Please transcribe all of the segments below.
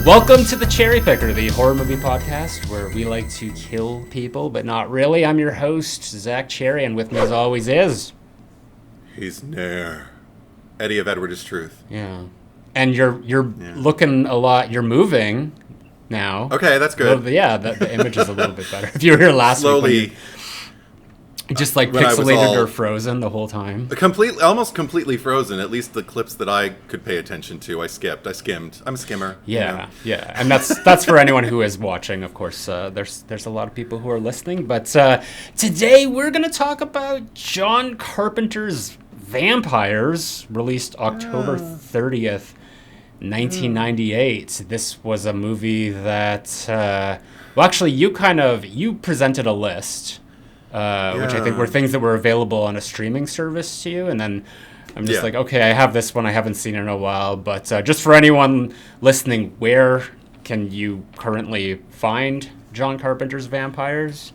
Welcome to the Cherry Picker, the horror movie podcast where we like to kill people, but not really. I'm your host, Zack Cherry, and with me as always is... He's Nair. Eddie of Edward is Truth. Yeah. And you're looking a lot, you're moving now. Okay, that's good. The image is a little bit better. If you were here last week... Just like pixelated or frozen the whole time. Almost completely frozen. At least the clips that I could pay attention to, I skimmed. I'm a skimmer. Yeah, yeah, and that's for anyone who is watching. Of course, there's a lot of people who are listening. But today we're gonna talk about John Carpenter's Vampires, released October 30th, 1998. This was a movie that, actually, you presented a list. Which I think were things that were available on a streaming service to you. And then I'm just like, okay, I have this one. I haven't seen it in a while. But just for anyone listening, where can you currently find John Carpenter's Vampires?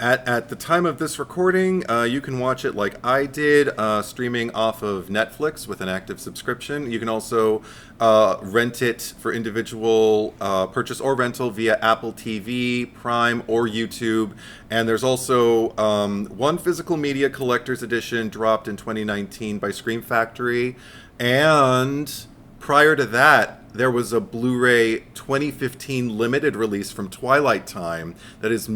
At the time of this recording, you can watch it like I did, streaming off of Netflix with an active subscription. You can also rent it for individual purchase or rental via Apple TV, Prime, or YouTube. And there's also one physical media collector's edition dropped in 2019 by Scream Factory. And prior to that, there was a Blu-ray 2015 limited release from Twilight Time that is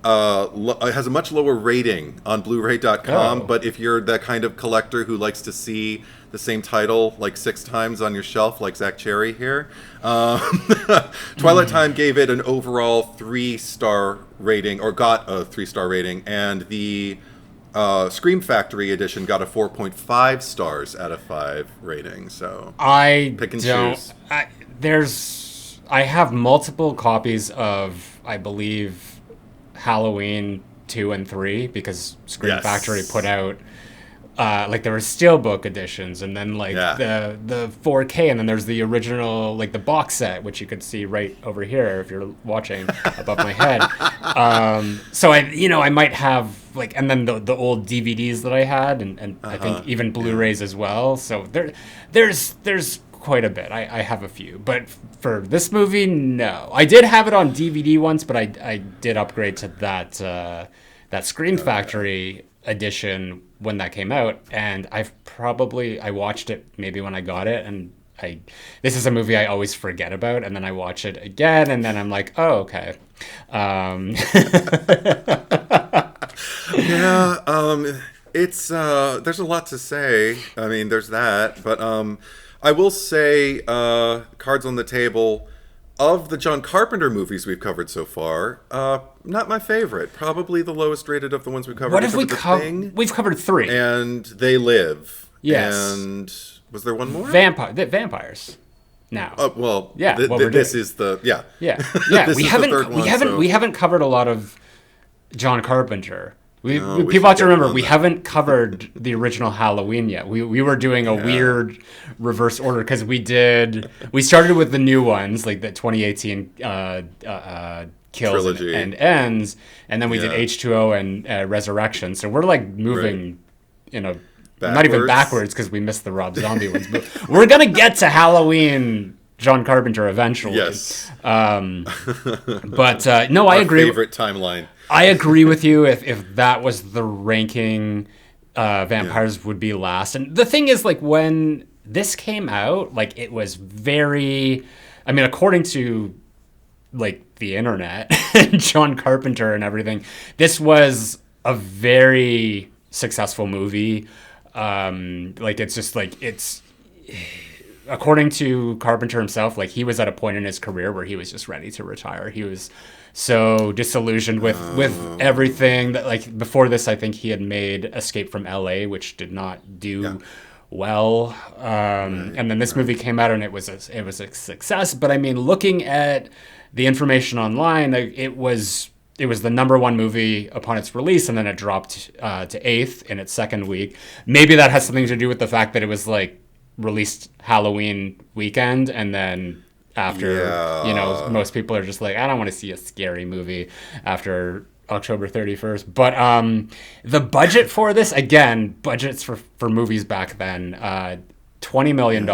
it has a much lower rating on Blu-ray.com, but if you're that kind of collector who likes to see the same title like 6 times on your shelf, like Zack Cherry here, Twilight Time gave it an overall 3-star rating, or got a 3-star rating, and the Scream Factory edition got a 4.5 stars out of 5 rating. So pick and choose. I have multiple copies of, I believe, Halloween 2 and 3, because Scream Factory put out there were steelbook editions, and then the 4K, and then there's the original, like the box set, which you could see right over here if you're watching above my head. So I might have and then the old DVDs that I had, and I think even Blu-rays as well. So there's quite a bit. I have a few, but for this movie, no. I did have it on DVD once, but I did upgrade to that Scream Factory edition when that came out, and I watched it maybe when I got it, and this is a movie I always forget about, and then I watch it again, and then I'm like, oh, okay. It's there's a lot to say. I mean, there's that, but I will say, cards on the table, of the John Carpenter movies we've covered so far, not my favorite. Probably the lowest rated of the ones we've covered. What have we covered? We've covered 3. And They Live. Yes. And was there one more? Vampires. Now. This is the we haven't covered a lot of John Carpenter. People have to remember, we haven't covered the original Halloween yet. We were doing a weird reverse order, because we started with the new ones, like the 2018 Kills trilogy and Ends, and then we did H2O and Resurrection. So we're like moving, not even backwards, because we missed the Rob Zombie ones, but we're gonna get to Halloween John Carpenter eventually. Yes. But no, I agree. Favorite timeline. I agree with you. If that was the ranking, Vampires would be last. And the thing is, when this came out, it was very, according to the internet, John Carpenter and everything, this was a very successful movie. It's according to Carpenter himself, he was at a point in his career where he was just ready to retire. He was so disillusioned with everything that, before this, I think he had made Escape from LA, which did not do well. And then this movie came out, and it was a success. But looking at the information online, it was the number 1 movie upon its release, and then it dropped to 8th in its second week. Maybe that has something to do with the fact that it was released Halloween weekend, and then after most people are just like, I don't want to see a scary movie after October 31st. But the budget for this, again, budgets for movies back then, $20 million.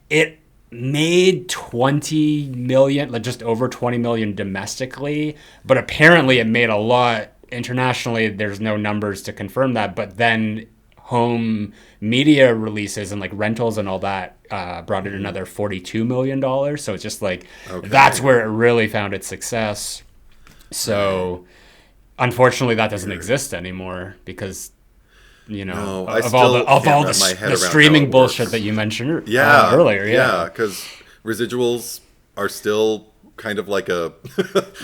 It made 20 million, like just over 20 million domestically, but apparently it made a lot internationally. There's no numbers to confirm that, but then home media releases and like rentals and all that brought in another $42 million. So it's just like, that's where it really found its success. So unfortunately that doesn't exist anymore because, you know, of all the streaming bullshit that you mentioned earlier. Yeah, because residuals are still kind of like a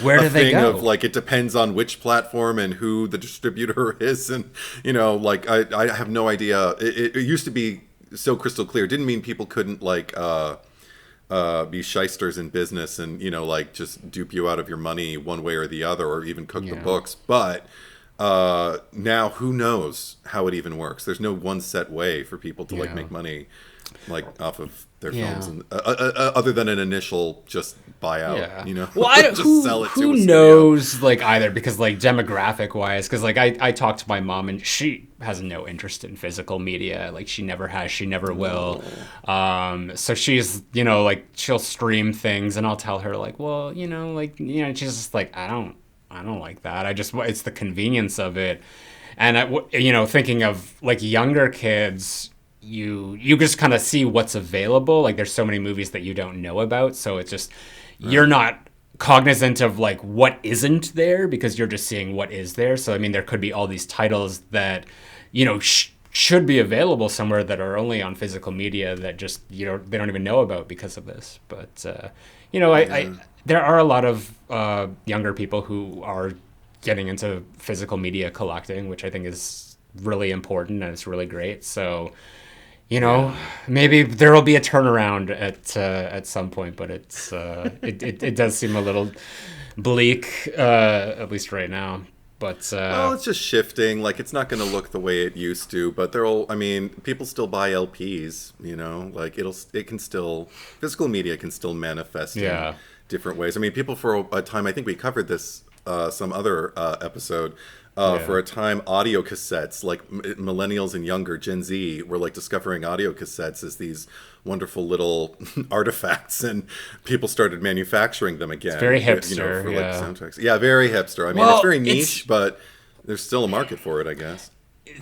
where do they go? Of like it depends on which platform and who the distributor is, and you know, like I have no idea. It used to be so crystal clear. It didn't mean people couldn't like be shysters in business and, you know, like just dupe you out of your money one way or the other, or even cook the books. But now who knows how it even works? There's no one set way for people to like make money like off of their films, and other than an initial just buyout, you know. Well, I don't, who knows, like, either, because like demographic wise, because like I talked to my mom and she has no interest in physical media. Like she never has, she never will. So she's, you know, like she'll stream things and I'll tell her like, well, you know, like, you know, she's just like, I don't like that. It's the convenience of it. And you know, thinking of like younger kids, you just kind of see what's available. Like there's so many movies that you don't know about, so it's just you're not cognizant of like what isn't there because you're just seeing what is there. So I mean, there could be all these titles that, you know, should be available somewhere that are only on physical media that just, you know, they don't even know about because of this. But you know, I there are a lot of younger people who are getting into physical media collecting, which I think is really important and it's really great. So, you know, maybe there will be a turnaround at some point, but it's it does seem a little bleak, at least right now. But well, it's just shifting. Like it's not going to look the way it used to, but I mean, people still buy LPs. You know, like physical media can still manifest in different ways. I mean, people for a time, I think we covered this some other episode. For a time, audio cassettes, like millennials and younger, Gen Z, were like discovering audio cassettes as these wonderful little artifacts, and people started manufacturing them again. It's very hipster, you know, for like soundtracks. Yeah, very hipster. I mean, it's very niche, but there's still a market for it, I guess.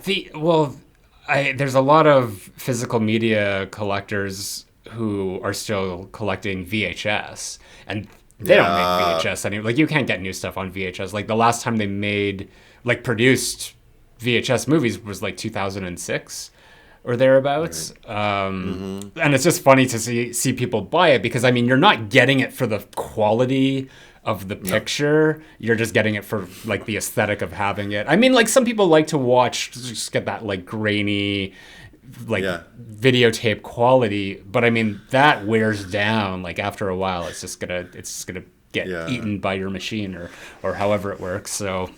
There's a lot of physical media collectors who are still collecting VHS, and they don't make VHS anymore. Like you can't get new stuff on VHS. Like the last time they produced VHS movies was like 2006 or thereabouts. Right. And it's just funny to see people buy it because, I mean, you're not getting it for the quality of the picture. You're just getting it for like the aesthetic of having it. I mean, like some people like to just get that like grainy, like videotape quality, but I mean that wears down. Like after a while, it's just gonna get eaten by your machine or however it works. So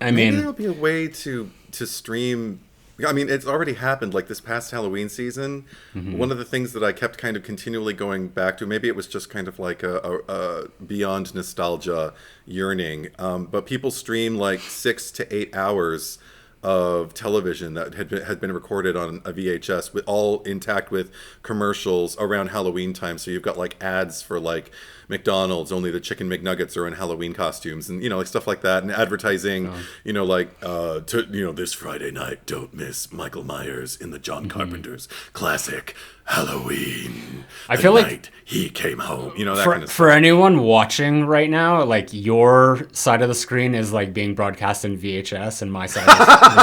I mean, maybe there'll be a way to stream. I mean, it's already happened. Like this past Halloween season, one of the things that I kept kind of continually going back to, maybe it was just kind of like a beyond nostalgia yearning, but people stream like 6 to 8 hours of television that had been recorded on a VHS, with all intact with commercials around Halloween time. So you've got like ads for like McDonald's, only the chicken McNuggets are in Halloween costumes, and you know, like stuff like that, and advertising, you know, like this Friday night, don't miss Michael Myers in the John Carpenter's classic Halloween. I feel like he came home, you know, that kind of stuff. For anyone watching right now, like your side of the screen is like being broadcast in VHS, and my side is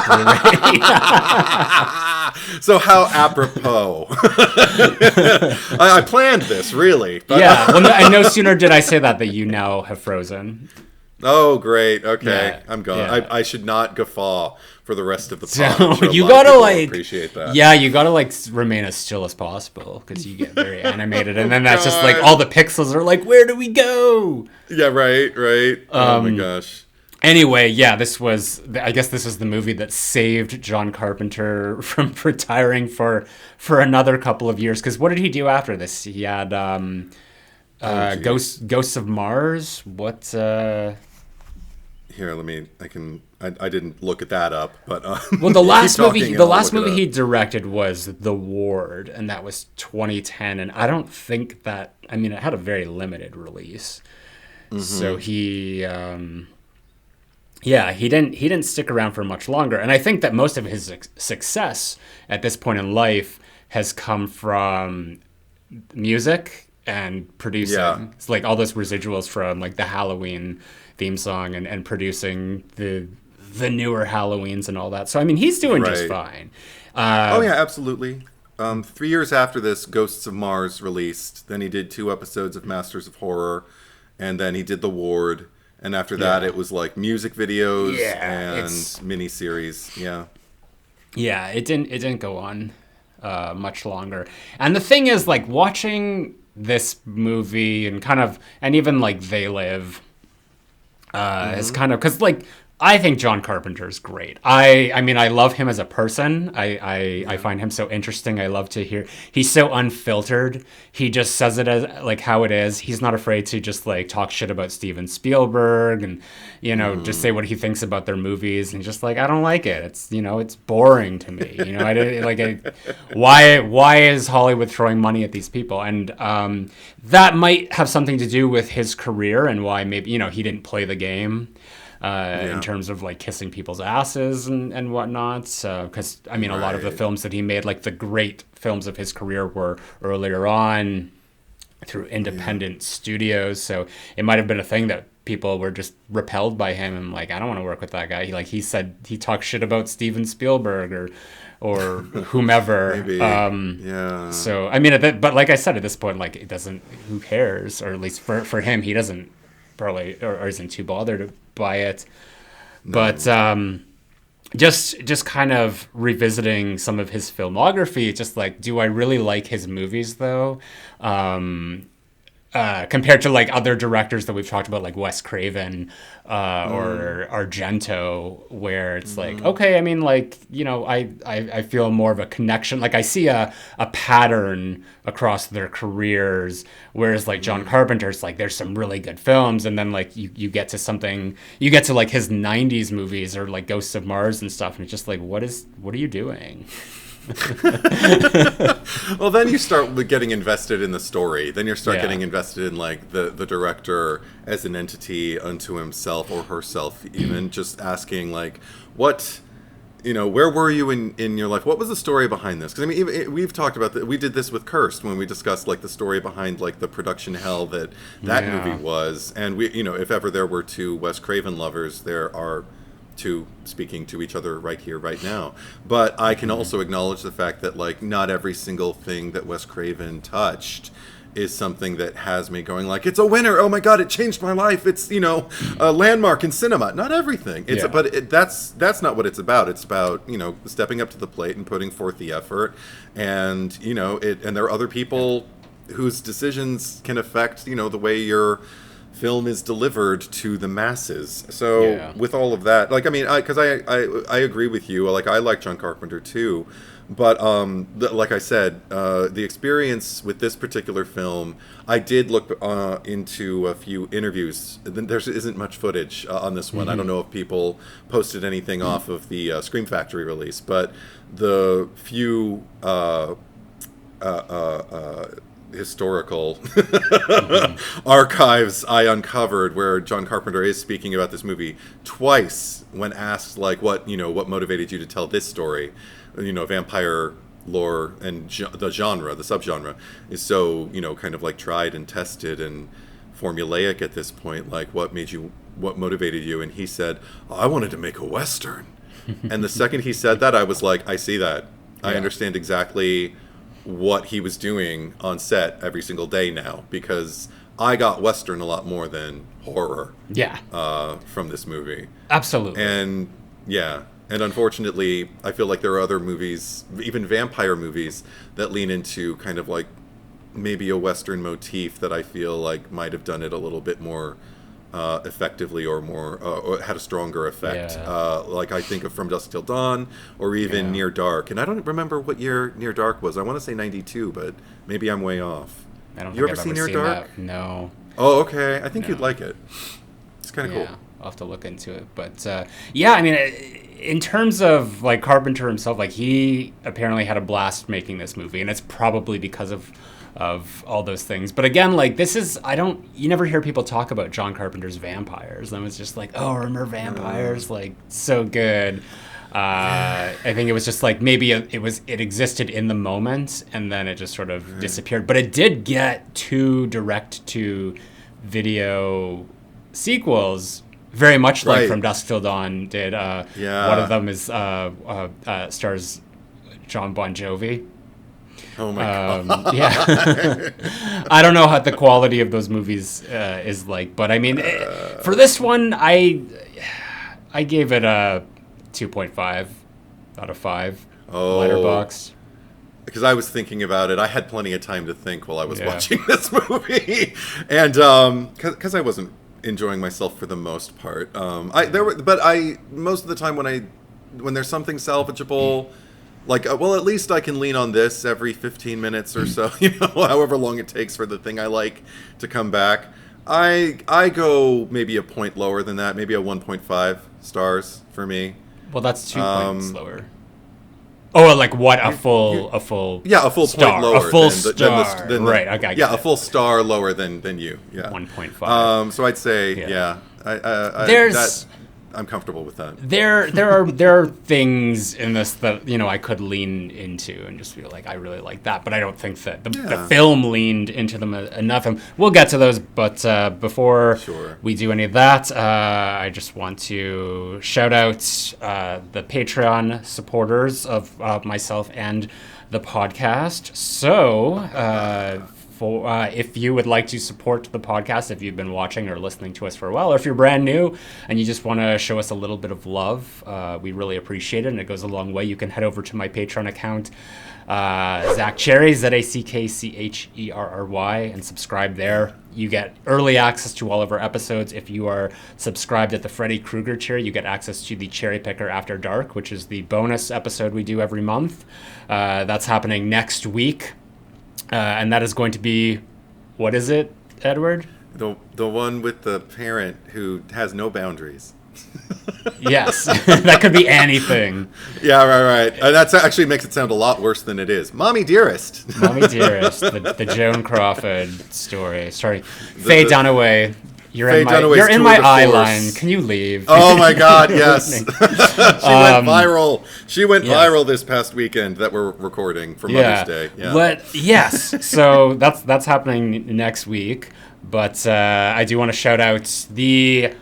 Blu-ray. So how apropos. I planned this, really. But and no sooner did I say that you now have frozen. Oh, great. Okay, I'm gone. I should not guffaw for the rest of the pod. So you gotta like appreciate that. Yeah, you gotta like remain as still as possible because you get very animated, and then that's just like all the pixels are like, where do we go? Yeah, right. Oh my gosh. Anyway, I guess this is the movie that saved John Carpenter from retiring for another couple of years. Because what did he do after this? He had Ghosts of Mars. What? Here, let me. I didn't look at that up, but well, the last movie he he directed was The Ward, and that was 2010. And I don't think that. I mean, it had a very limited release, so he, he didn't stick around for much longer. And I think that most of his success at this point in life has come from music and producing. Yeah. It's like all those residuals from like the Halloween theme song and producing the newer Halloweens and all that. So I mean, he's doing just fine. Oh yeah, absolutely. 3 years after this, Ghosts of Mars released. Then he did 2 episodes of Masters of Horror, and then he did The Ward. And after that, it was like music videos and miniseries. Yeah. Yeah, it didn't go on much longer. And the thing is, like, watching this movie and even like They Live is kind of, because like I think John Carpenter is great. I mean, I love him as a person. I find him so interesting. I love to hear. He's so unfiltered. He just says it as like how it is. He's not afraid to just like talk shit about Steven Spielberg and just say what he thinks about their movies and just like I don't like it. It's it's boring to me. I don't like why is Hollywood throwing money at these people? And that might have something to do with his career and why maybe he didn't play the game. In terms of like kissing people's asses and whatnot, because I mean a lot of the films that he made, like the great films of his career, were earlier on through independent studios. So it might have been a thing that people were just repelled by him and like I don't want to work with that guy. He said he talked shit about Steven Spielberg or whomever. Maybe. So I mean, but like I said, at this point, like it doesn't. Who cares? Or at least for him, he doesn't probably or isn't too bothered by it. No. But just kind of revisiting some of his filmography, just like, do I really like his movies though? Compared to like other directors that we've talked about, like Wes Craven or Argento, where it's like, okay, I mean, like, I feel more of a connection. Like I see a pattern across their careers, whereas like John Carpenter's, like there's some really good films, and then like you get to like his 90s movies or like Ghosts of Mars and stuff, and it's just like, what are you doing? Well, then you start getting invested in the story. Then you start getting invested in like the director as an entity unto himself or herself, even just asking like, what, where were you in your life? What was the story behind this? Because I mean, we've talked about that. We did this with Cursed when we discussed like the story behind like the production hell that movie was. And we, if ever there were 2 Wes Craven lovers, there are 2 speaking to each other right here, right now. But I can also acknowledge the fact that like not every single thing that Wes Craven touched is something that has me going like, it's a winner. Oh my God, it changed my life. It's a landmark in cinema. Not everything. That's not what it's about. It's about stepping up to the plate and putting forth the effort. And and there are other people whose decisions can affect the way your film is delivered to the masses. So with all of that, like I mean, because I agree with you. Like I like John Carpenter too, but like I said, the experience with this particular film, I did look into a few interviews. There isn't much footage on this one. I don't know if people posted anything off of the Scream Factory release, but the few historical archives I uncovered where John Carpenter is speaking about this movie twice when asked like what motivated you to tell this story, vampire lore and the subgenre is so kind of like tried and tested and formulaic at this point, like what motivated you? And he said, I wanted to make a Western. And the second he said that, I was like, I see that. I understand exactly what he was doing on set every single day now, because I got Western a lot more than horror from this movie. Absolutely. And unfortunately I feel like there are other movies, even vampire movies, that lean into kind of like maybe a Western motif that I feel like might have done it a little bit more effectively or more or had a stronger effect. Like I think of From Dusk Till Dawn or even Near Dark. And I don't remember what year Near Dark was. I want to say 92, but maybe I'm way off. I don't you think ever I've seen ever Near seen Dark? That. No. Oh, okay. I think you'd like it. It's kind of cool. have to look into it. But yeah, I mean, in terms of like Carpenter himself, like he apparently had a blast making this movie, and it's probably because of all those things. But again, like you never hear people talk about John Carpenter's Vampires. And it's just like, oh, remember Vampires? Like, so good. I think it was just like maybe it existed in the moment and then it just sort of disappeared. But it did get 2 direct-to-video sequels, very much like From Dusk Till Dawn did. One of them is stars John Bon Jovi. Oh my god! Yeah, I don't know how the quality of those movies is like, but I mean, for this one, I gave it a 2.5 out of 5. Letterboxd. Because I was thinking about it, I had plenty of time to think while I was watching this movie, and because I wasn't enjoying myself for the most part, most of the time when there's something salvageable. Like, well, at least I can lean on this every 15 minutes or so, however long it takes for the thing I like to come back. I go maybe a point lower than that, maybe a 1.5 stars for me. Well, that's 2 points lower. Oh, like what? A full yeah, a full star. Point lower. A full star. Right, okay. Yeah, a full star lower than you. Yeah. 1.5. So I'd say, I'm comfortable with that. There are things in this that I could lean into and just feel like I really like that, but I don't think that the film leaned into them enough. And we'll get to those, but before we do any of that, I just want to shout out the Patreon supporters of myself and the podcast. So. If you would like to support the podcast, if you've been watching or listening to us for a while, or if you're brand new and you just want to show us a little bit of love, we really appreciate it, and it goes a long way. You can head over to my Patreon account, Zack Cherry, ZackCherry, and subscribe there. You get early access to all of our episodes. If you are subscribed at the Freddy Krueger tier, you get access to the Cherry Picker After Dark, which is the bonus episode we do every month. That's happening next week. And that is going to be, what is it, Edward? The one with the parent who has no boundaries. Yes, that could be anything. Yeah, right. That actually makes it sound a lot worse than it is. Mommy Dearest. Mommy Dearest, the Joan Crawford story. Sorry, Faye Dunaway. You're in my eye line. Can you leave? Oh my God! Yes, she went viral. She went viral this past weekend that we're recording for Mother's Day. Yeah. But yes, so that's happening next week. But I do want to shout out the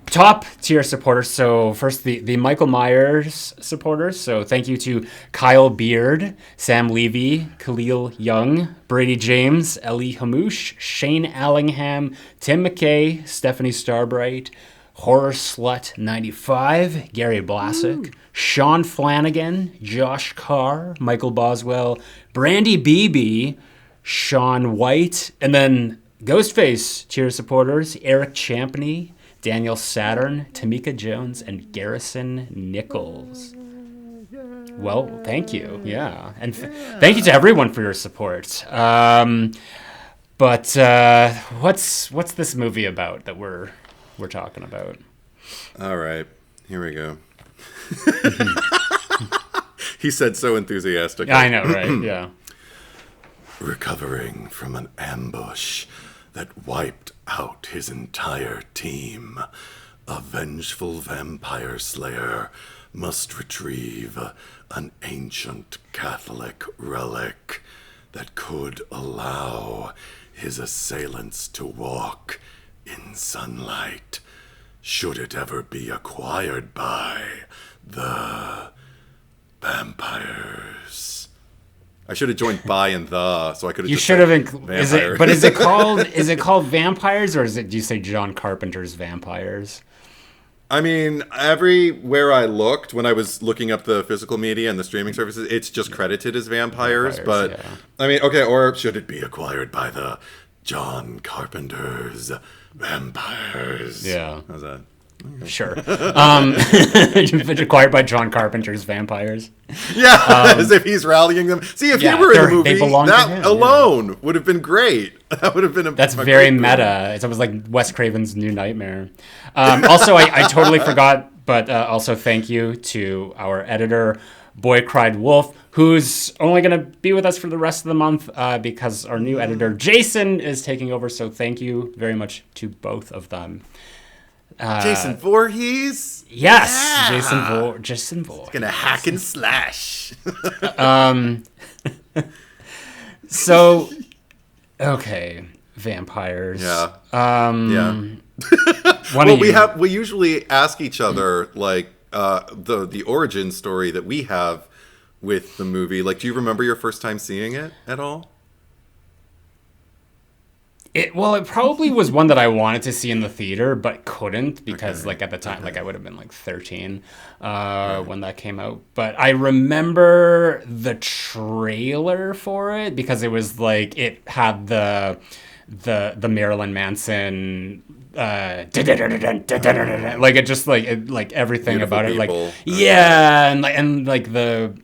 top tier supporters. So first, the Michael Myers supporters. So thank you to Kyle Beard, Sam Levy, Khalil Young, Brady James, Ellie Hamouche, Shane Allingham, Tim McKay, Stephanie Starbright, Horror Slut 95, Gary Blasick, Sean Flanagan, Josh Carr, Michael Boswell, Brandy Beebe, Sean White, and then Ghostface tier supporters, Eric Champney, Daniel Saturn, Tamika Jones, and Garrison Nichols. Well, thank you. Yeah. And thank you to everyone for your support. But what's this movie about that we're talking about? All right. Here we go. He said so enthusiastically. I know, right? Yeah. Recovering from an ambush that wiped out his entire team, a vengeful vampire slayer must retrieve an ancient Catholic relic that could allow his assailants to walk in sunlight, should it ever be acquired by the vampires. I should have joined by and the, so I could have. You should have. Is it called Vampires, or do you say John Carpenter's Vampires? I mean, everywhere I looked when I was looking up the physical media and the streaming services, it's just credited as Vampires. But I mean, okay, or should it be acquired by the John Carpenter's Vampires? Yeah. How's that? Sure. Acquired by John Carpenter's Vampires. Yeah, as if he's rallying them. See, if he were in the movie, that alone would have been great. That would have been That's very meta. It's almost like Wes Craven's New Nightmare. Also, I totally forgot, but also thank you to our editor, Boy Cried Wolf, who's only going to be with us for the rest of the month because our new editor, Jason, is taking over. So thank you very much to both of them. Jason Voorhees? Yes, yeah. Jason Voorhees. Gonna hack and slash. So, okay, vampires. Yeah. We usually ask each other like the origin story that we have with the movie. Like, do you remember your first time seeing it at all? It probably was one that I wanted to see in the theater, but couldn't because, like, at the time, like, I would have been, like, 13 when that came out. But I remember the trailer for it because it was, like, it had the Marilyn Manson... like it just like everything Beautiful about people. It, like yeah, and the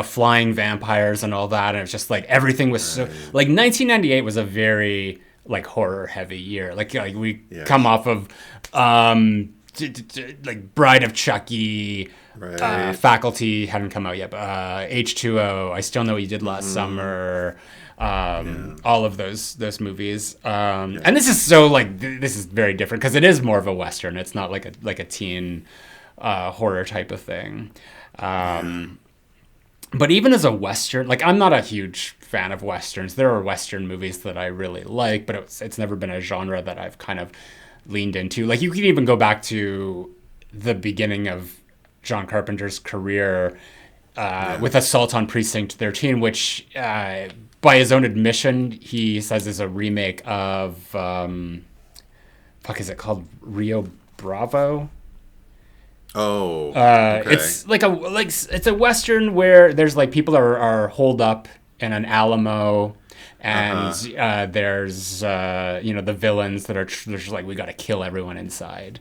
flying vampires and all that, and it's just like everything was so like 1998 was a very like horror heavy year. Like we come off of like Bride of Chucky, Faculty hadn't come out yet, but H2O, I Still Know What You Did Last Summer. All of those movies, and this is so like this is very different because it is more of a Western. It's not like a teen horror type of thing. But even as a Western, like I'm not a huge fan of Westerns. There are Western movies that I really like, but it's never been a genre that I've kind of leaned into. Like you can even go back to the beginning of John Carpenter's career with Assault on Precinct 13, which by his own admission, he says is a remake of is it called Rio Bravo? Oh, okay. It's it's a Western where there's like people are holed up in an Alamo, and there's the villains that are they're just like we got to kill everyone inside,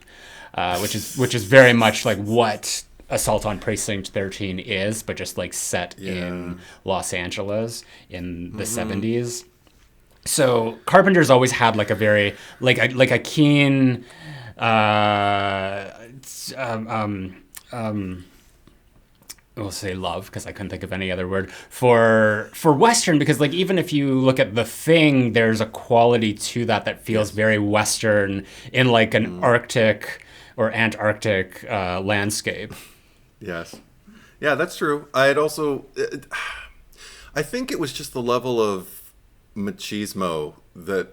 which is very much like what Assault on Precinct 13 is, but just like set in Los Angeles in the 70s. So Carpenter's always had like a very like a keen we'll say love because I couldn't think of any other word for Western, because like even if you look at The Thing, there's a quality to that feels very Western in like an Arctic or Antarctic landscape. Yes. Yeah, that's true. I think it was just the level of machismo that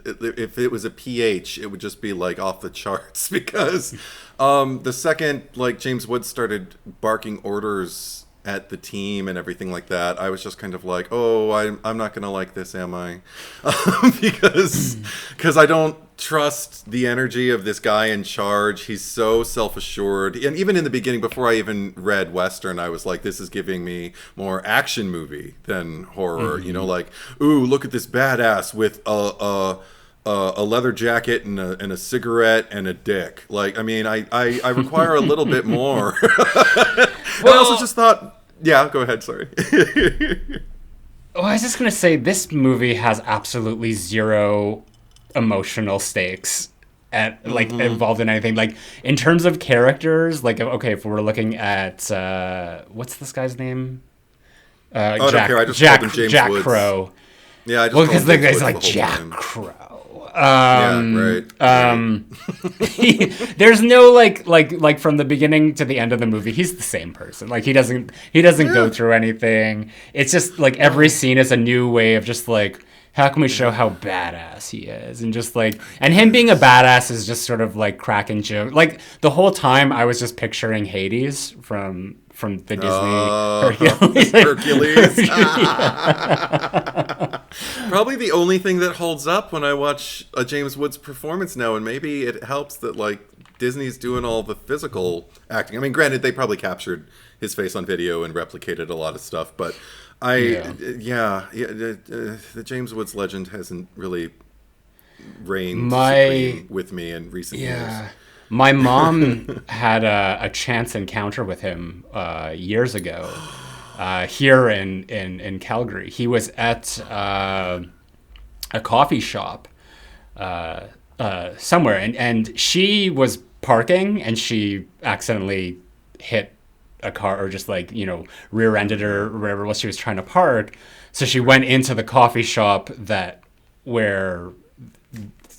if it was a PH, it would just be like off the charts because the second like James Woods started barking orders at the team and everything like that, I was just kind of like, oh, I'm not gonna like this, am I? Because I don't trust the energy of this guy in charge. He's so self-assured, and even in the beginning, before I even read Western, I was like, this is giving me more action movie than horror. You know, like, ooh, look at this badass with a leather jacket and a cigarette and a dick. Like, I mean, I require a little bit more. Well, I also just thought, yeah, go ahead, sorry. Well, I was just going to say, this movie has absolutely zero emotional stakes involved in anything. Like, in terms of characters, like, okay, if we're looking at, what's this guy's name? I don't care, I just called him James Woods. Crow. Yeah, I just because the guy's like Jack Crow. Right. There's no like from the beginning to the end of the movie, he's the same person. Like he doesn't go through anything. It's just like every scene is a new way of just like, how can we show how badass he is? And just like, and him being a badass is just sort of like cracking joke. Like the whole time I was just picturing Hades from the Disney Hercules. Probably the only thing that holds up when I watch a James Woods performance now, and maybe it helps that like Disney's doing all the physical acting. I mean, granted, they probably captured his face on video and replicated a lot of stuff, but the James Woods legend hasn't really reigned supreme with me in recent years. My mom had a chance encounter with him years ago here in Calgary. He was at a coffee shop somewhere, and she was parking, and she accidentally hit a car, or just like, rear-ended her, or wherever it was she was trying to park. So she went into the coffee shop where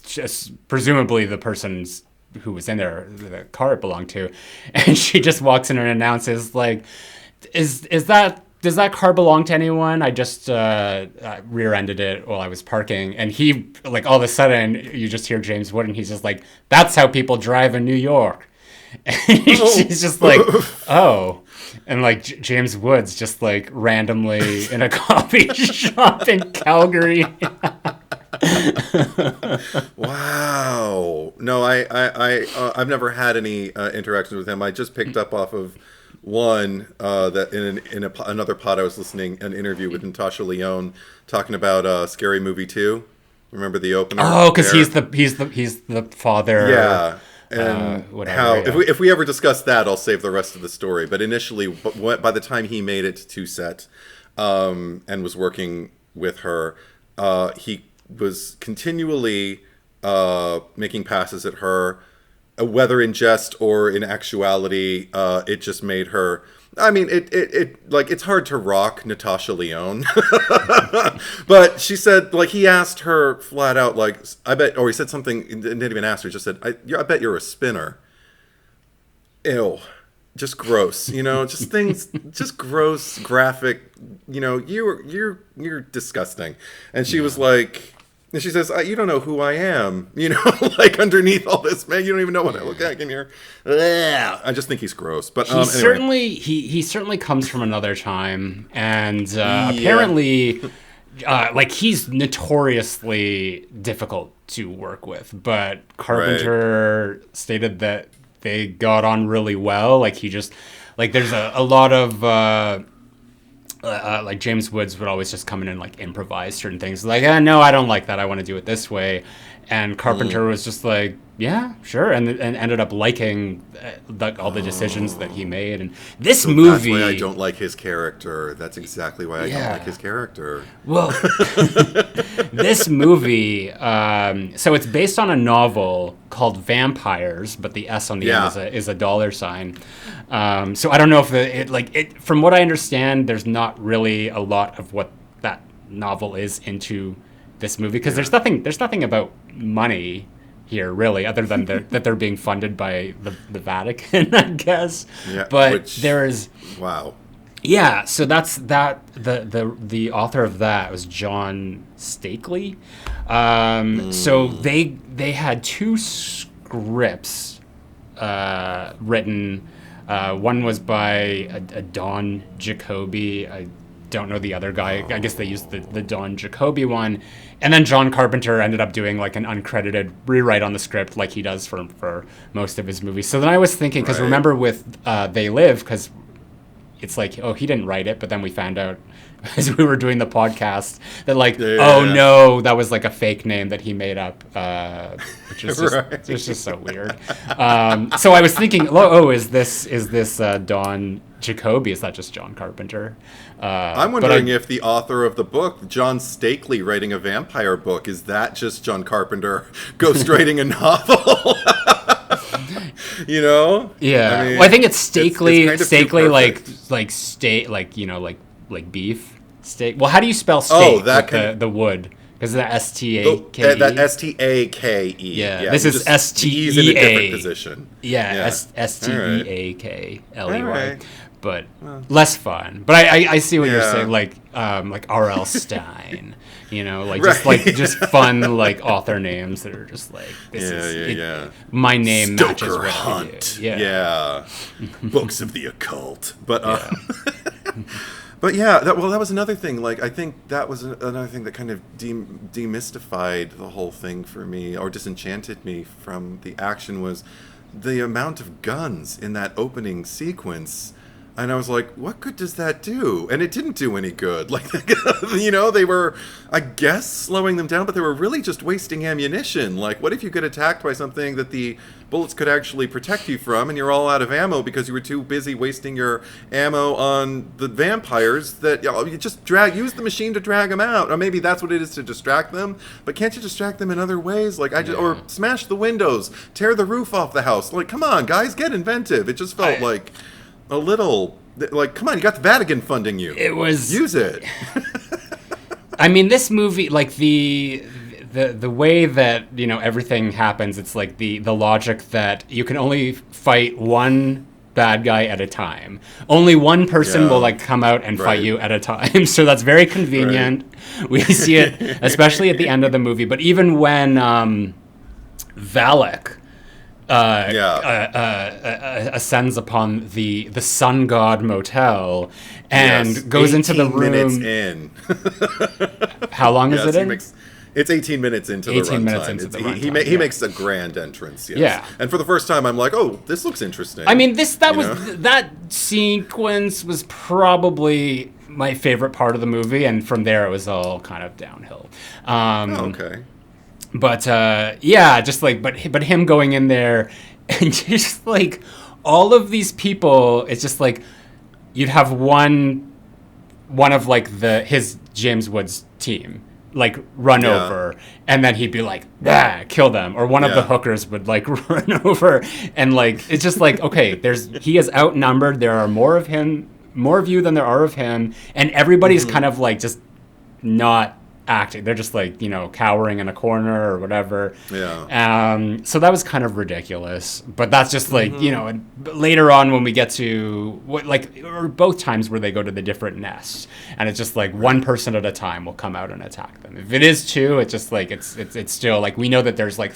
just presumably the person's who was in there, the car it belonged to, and she just walks in and announces, like, does that car belong to anyone? I just rear-ended it while I was parking. And he, like, all of a sudden, you just hear James Wood, and he's just like, that's how people drive in New York. And she's just like, oh. And, like, James Wood's just, like, randomly in a coffee shop in Calgary. Wow. No, I've never had any interactions with him. I just picked up off of one that in another pod I was listening, an interview with Natasha Lyonne talking about Scary Movie 2. Remember the opener? Oh, because he's the father. Yeah. And if we ever discuss that, I'll save the rest of the story. But initially, by the time he made it to set and was working with her, he was continually making passes at her, whether in jest or in actuality. It just made her. I mean, it's hard to rock Natasha Lyonne, but she said, like, he asked her flat out, like, I bet, or he said something, didn't even ask her, just said, I bet you're a spinner. Ew. Just gross, just things, just gross, graphic, you're disgusting. And she was like, and she says, you don't know who I am, like, underneath all this, man, you don't even know what I look like in here. I just think he's gross. But anyway. He certainly comes from another time, and apparently, like, he's notoriously difficult to work with. But Carpenter stated that they got on really well. Like, he just, like, there's a lot of like, James Woods would always just come in and, like, improvise certain things. Like, no, I don't like that. I want to do it this way. And Carpenter was just like, yeah, sure. And ended up liking all the decisions that he made. And this movie... That's why I don't like his character. That's exactly why I don't like his character. Well, this movie... so it's based on a novel called Vampires, but the S on the end is a dollar sign. So I don't know if from what I understand, there's not really a lot of what that novel is into this movie, because there's nothing about money here, really, other than that they're being funded by the Vatican, I guess. Yeah, but there is... Wow. Yeah, so that's that. The author of that was John Stakely. So they had two scripts written. One was by a Don Jacoby. I don't know the other guy. I guess they used the Don Jacoby one. And then John Carpenter ended up doing, like, an uncredited rewrite on the script, like he does for most of his movies. So then I was thinking, because remember with They Live, because it's like, oh, he didn't write it, but then we found out as we were doing the just no, that was, like, a fake name that he made up, which is just, it's just so weird. So I was thinking, is this Don Jacoby? Is that just John Carpenter? I'm wondering if the author of the book, John Stakely, writing a vampire book, is that just John Carpenter ghostwriting a novel? Yeah. I mean, well, I think it's Stakely. It's kind of Stakely, like beef steak. Well, how do you spell steak? The wood. Because that S-T-A-K-E. That S-T-A-K-E. Yeah. This is S-T-E-A. He's in a different position. Yeah. S-T-E-A-K-L-E-Y. Right. But less fun. But I see what you're saying. Like R.L. Stein. Just fun, like, author names that are just like, my name Stoker matches what Hunt. I do. Yeah. Books of the occult. But but that was another thing. Like, I think that was another thing that kind of demystified the whole thing for me, or disenchanted me from the action, was the amount of guns in that opening sequence. And I was like, what good does that do? And it didn't do any good. Like, they were, I guess, slowing them down, but they were really just wasting ammunition. Like, what if you get attacked by something that the bullets could actually protect you from, and you're all out of ammo because you were too busy wasting your ammo on the vampires that, you just use the machine to drag them out. Or maybe that's what it is, to distract them. But can't you distract them in other ways? Like, or smash the windows, tear the roof off the house. Like, come on, guys, get inventive. It just felt like a little, like, come on, you got the Vatican funding you. It was... Use it. I mean, this movie, like, the way that, everything happens, it's like the logic that you can only fight one bad guy at a time. Only one person will, like, come out and fight you at a time. So that's very convenient. Right. We see it, especially at the end of the movie. But even when Valak ascends upon the Sun God Motel and goes into the room. 18 minutes in. How long is it in? It's 18 minutes into the runtime. 18 minutes into the runtime. He makes a grand entrance. Yes. Yeah. And for the first time, I'm like, oh, this looks interesting. I mean, that sequence was probably my favorite part of the movie, and from there it was all kind of downhill. Okay. But but him going in there and just like all of these people, it's just like you'd have one of like his James Woods team like run over, and then he'd be like, kill them, or one of the hookers would like run over, and like it's just like, okay, he is outnumbered. There are more of you than there are of him, and everybody's kind of like just not acting. They're just like, cowering in a corner or whatever. Yeah. So that was kind of ridiculous. But that's just like, and later on when we get to or both times where they go to the different nests, and it's just like one person at a time will come out and attack them. If it is two, it's just like it's still like we know that there's like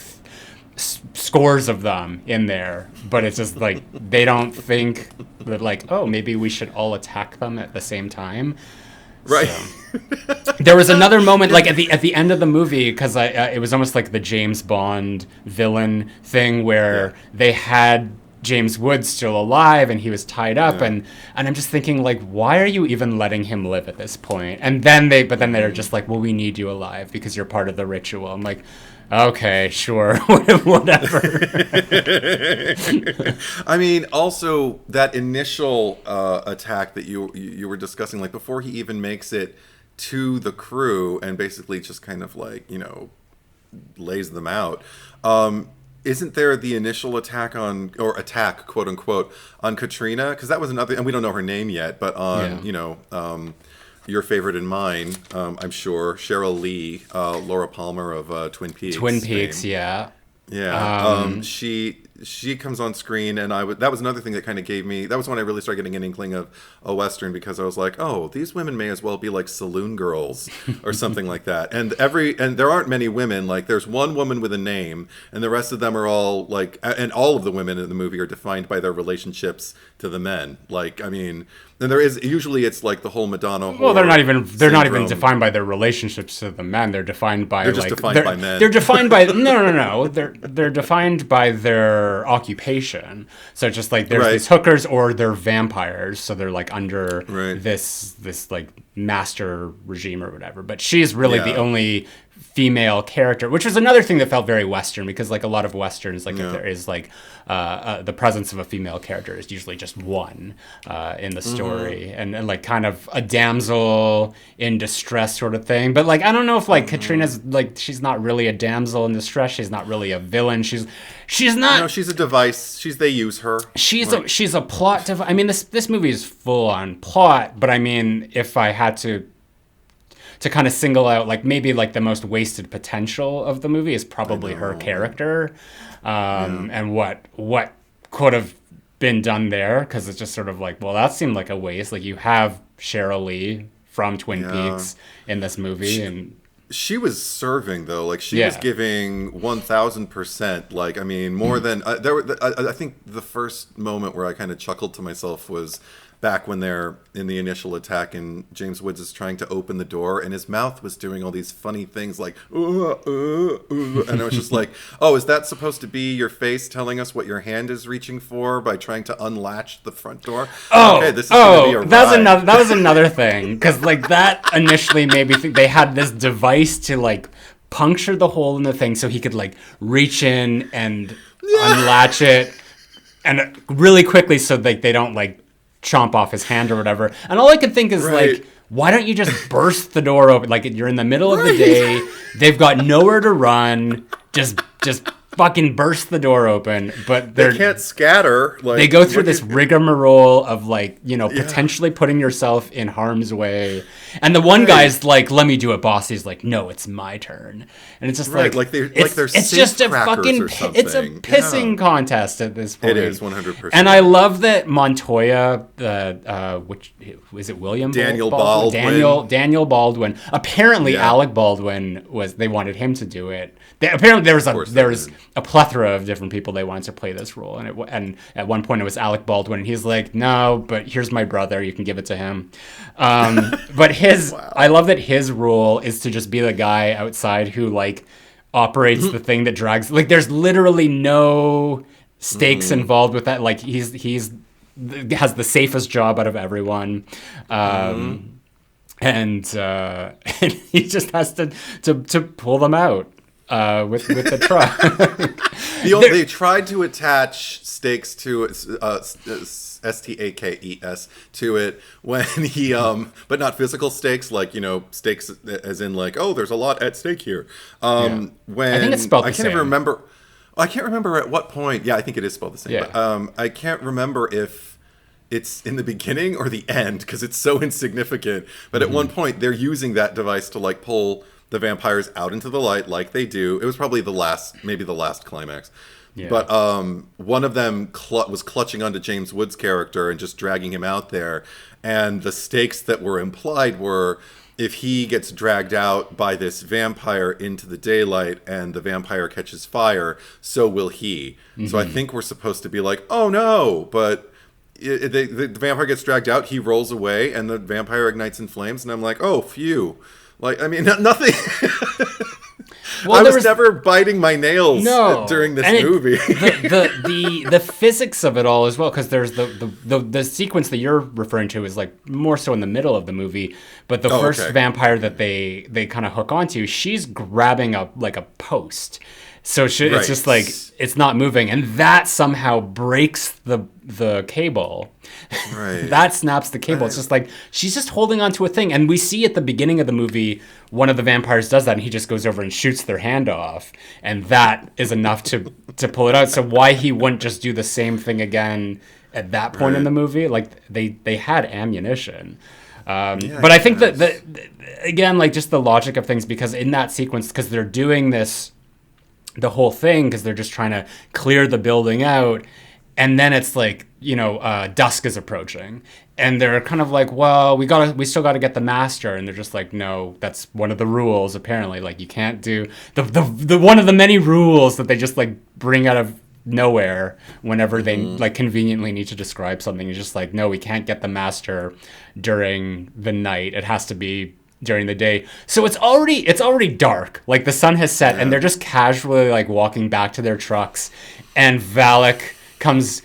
scores of them in there, but it's just like they don't think that like, oh, maybe we should all attack them at the same time. Right. So, there was another moment, like at the end of the movie, because it was almost like the James Bond villain thing where they had James Woods still alive and he was tied up, and I'm just thinking like, why are you even letting him live at this point? And then they're just like, well, we need you alive because you're part of the ritual. I'm like, okay, sure, whatever. I mean, also that initial attack that you were discussing, like before he even makes it to the crew and basically just kind of like, lays them out. Isn't there the initial attack quote unquote on Katrina? Because that was another, and we don't know her name yet, but on your favorite and mine, I'm sure, Cheryl Lee, Laura Palmer of Twin Peaks. Twin Peaks, yeah. Yeah. She comes on screen, and that was another thing that kind of gave me, that was when I really started getting an inkling of a Western, because I was like, oh, these women may as well be like saloon girls or something like that. And there aren't many women, like there's one woman with a name, and the rest of them are all like, and all of the women in the movie are defined by their relationships to the men. Like, I mean, and there is, usually it's like the whole Madonna Well, they're not even defined by their relationships to the men. They're defined by defined by men. They're defined by no. They're defined by their occupation. So just like there's these hookers, or they're vampires, so they're like under this like master regime or whatever. But she's really the only female character, which was another thing that felt very Western, because like a lot of Westerns, like if there is like the presence of a female character is usually just one in the story, and like kind of a damsel in distress sort of thing. But like I don't know if like Katrina's like, she's not really a damsel in distress. She's not really a villain. She's not. No, she's a device. They use her. She's a plot device. I mean, this movie is full on plot, but I mean, if I had to kind of single out like maybe like the most wasted potential of the movie is probably her character, and what could have been done there, because it's just sort of like, well, that seemed like a waste. Like you have Cheryl Lee from Twin Peaks in this movie, and she was serving though, like she was giving 1,000%. Like I mean, more than I think the first moment where I kind of chuckled to myself was back when they're in the initial attack and James Woods is trying to open the door and his mouth was doing all these funny things like and I was just like, oh, is that supposed to be your face telling us what your hand is reaching for by trying to unlatch the front door? Okay, this is gonna be a ride. That was another thing, because like that initially made me think they had this device to like puncture the hole in the thing so he could like reach in and unlatch it and really quickly so like they don't like chomp off his hand or whatever. And all I could think is like, why don't you just burst the door open? Like you're in the middle of the day, they've got nowhere to run, just fucking burst the door open. But they can't scatter. Like, they go through this rigmarole of like, you know, potentially putting yourself in harm's way. And the one guy's like, let me do it, boss. He's like, no, it's my turn. And it's just like they're it's just a fucking it's a pissing contest at this point. It is 100%. And I love that Montoya, which is it William Daniel Baldwin? Daniel Baldwin. Apparently Alec Baldwin they wanted him to do it. Apparently there was a plethora of different people they wanted to play this role, and at one point it was Alec Baldwin, and he's like, no, but here's my brother, you can give it to him. But I love that his role is to just be the guy outside who like operates the thing that drags. Like there's literally no stakes involved with that. Like he's has the safest job out of everyone. And he just has to pull them out with the truck. They tried to attach stakes to STAKES to it when he but not physical stakes, like, you know, stakes as in like, oh, there's a lot at stake here. When I think it's spelled the same. I can't remember at what point. Yeah, I think it is spelled the same. Yeah. But I can't remember if it's in the beginning or the end because it's so insignificant. But at one point they're using that device to like pull the vampires out into the light like they do. It was probably the last climax. Yeah. But one of them was clutching onto James Woods' character and just dragging him out there. And the stakes that were implied were if he gets dragged out by this vampire into the daylight and the vampire catches fire, so will he. So I think we're supposed to be like, oh no, but the vampire gets dragged out, he rolls away, and the vampire ignites in flames. And I'm like, oh, phew. Like, I mean, nothing. Well, I was never biting my nails during this movie. The physics of it all as well, because there's the sequence that you're referring to is like more so in the middle of the movie. But the first vampire that they kind of hook onto, she's grabbing a post. So it's just like, it's not moving. And that somehow breaks the cable. Right. That snaps the cable. It's just like, she's just holding onto a thing. And we see at the beginning of the movie, one of the vampires does that, and he just goes over and shoots their hand off. And that is enough to pull it out. So why he wouldn't just do the same thing again at that point in the movie? Like, they had ammunition. But I think that, again, like, just the logic of things, because in that sequence, because they're doing this, the whole thing, because they're just trying to clear the building out, and then it's like, you know, dusk is approaching, and they're kind of like, well, we still got to get the master, and they're just like, no, that's one of the rules apparently, like you can't do the one of the many rules that they just like bring out of nowhere whenever they like conveniently need to describe something. It's just like, no, we can't get the master during the night, it has to be during the day. So it's already dark, like the sun has set, and they're just casually like walking back to their trucks, and Valak comes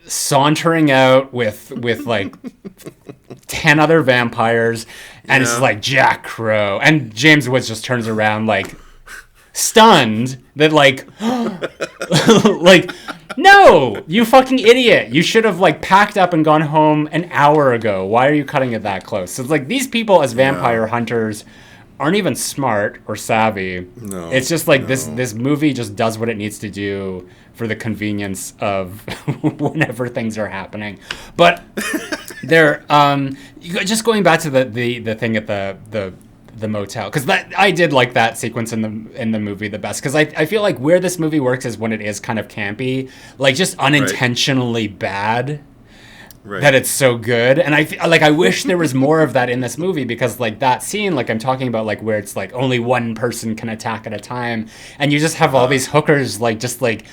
sauntering out with like 10 other vampires, and it's like Jack Crow, and James Woods just turns around like stunned that like like, no, you fucking idiot, you should have like packed up and gone home an hour ago. Why are you cutting it that close? So it's like, these people as vampire hunters aren't even smart or savvy. No, it's just like this movie just does what it needs to do for the convenience of whenever things are happening. But they're just going back to the thing at the motel, because I did like that sequence in the movie the best, because I feel like where this movie works is when it is kind of campy, like just unintentionally bad. Right. That it's so good. And I wish there was more of that in this movie, because like that scene, like I'm talking about, like where it's like only one person can attack at a time, and you just have all these hookers like just like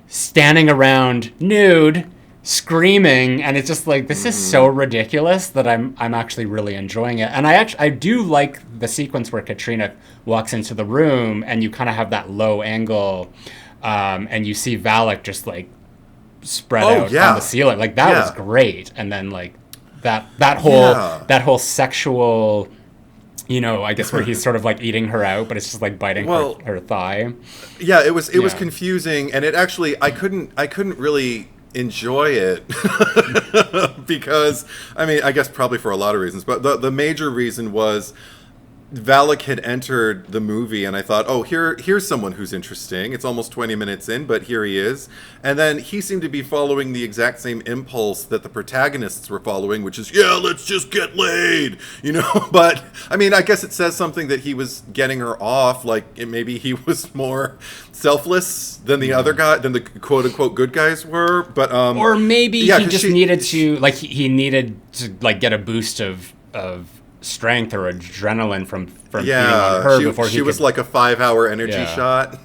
standing around nude screaming, and it's just like, this is so ridiculous that I'm actually really enjoying it. And I do like the sequence where Katrina walks into the room and you kind of have that low angle, and you see Valak just like spread out on the ceiling. Like that was great. And then like that whole sexual, you know, I guess where he's sort of like eating her out, but it's just like biting her thigh. Yeah, it was confusing, and it actually I couldn't really enjoy it because I mean, I guess probably for a lot of reasons, but the major reason was Valak had entered the movie, and I thought, oh, here's someone who's interesting. It's almost 20 minutes in, but here he is. And then he seemed to be following the exact same impulse that the protagonists were following, which is, yeah, let's just get laid, you know? But, I mean, I guess it says something that he was getting her off, like maybe he was more selfless than the other guy, than the quote-unquote good guys were, but... or maybe he just needed to, like, he needed to, like, get a boost of strength or adrenaline from being on her before she was like a 5-hour energy shot.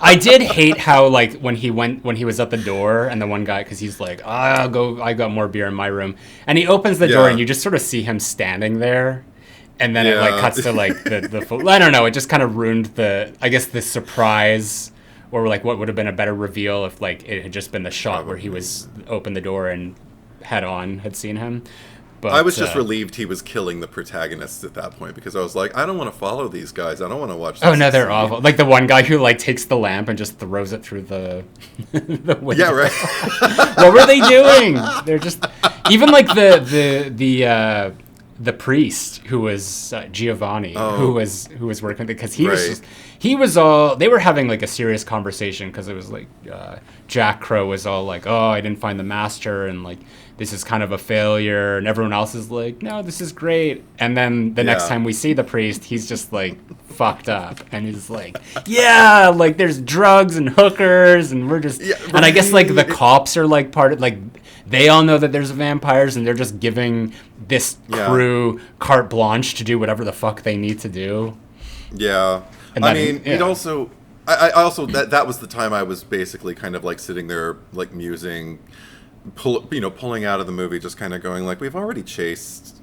I did hate how like when he was at the door and the one guy, because he's like, I got more beer in my room, and he opens the door and you just sort of see him standing there, and then it like cuts to like the I don't know, it just kind of ruined the surprise, or like what would have been a better reveal if like it had just been the shot where he was opened the door and head on had seen him. But, I was just relieved he was killing the protagonists at that point, because I was like, I don't want to follow these guys. I don't want to watch this. Oh, no, they're awful. Like the one guy who like takes the lamp and just throws it through the window. Yeah, right. What were they doing? They're just... Even like the priest who was Giovanni, who was working, because he was just... He was all... They were having like a serious conversation, because it was like... Jack Crow was all like, oh, I didn't find the master, and like... This is kind of a failure, and everyone else is like, no, this is great. And then the next time we see the priest, he's just like fucked up, and he's like, yeah, like there's drugs and hookers, and we're just, and I guess like the cops are like part of, like they all know that there's vampires, and they're just giving this crew carte blanche to do whatever the fuck they need to do. Yeah, and I mean, it also, I also that was the time I was basically kind of like sitting there like musing. Pulling out of the movie, just kind of going like, we've already crossed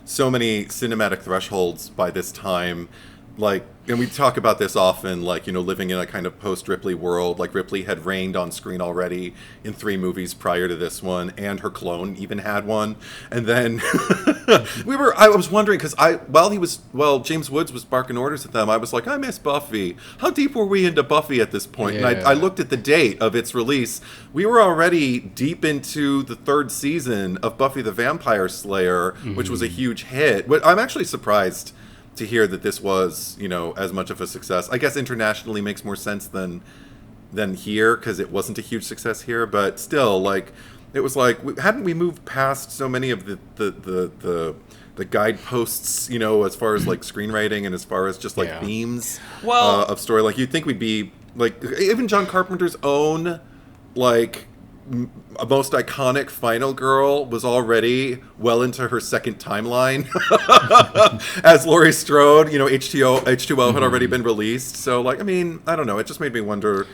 so many cinematic thresholds by this time. Like, and we talk about this often, like, living in a kind of post-Ripley world. Like, Ripley had reigned on screen already in 3 movies prior to this one, and her clone even had one. And then I was wondering, because while James Woods was barking orders at them, I was like, I miss Buffy. How deep were we into Buffy at this point? Yeah. And I looked at the date of its release. We were already deep into the 3rd season of Buffy the Vampire Slayer, which was a huge hit. But I'm actually surprised to hear that this was, as much of a success. I guess internationally makes more sense than here, because it wasn't a huge success here. But still, like, it was like, hadn't we moved past so many of the guideposts, as far as like screenwriting and as far as just like themes of story? Like, you'd think we'd be like, even John Carpenter's own like most iconic final girl was already well into her 2nd timeline as Laurie Strode. H2O had already been released. So, like, I mean, I don't know. It just made me wonder,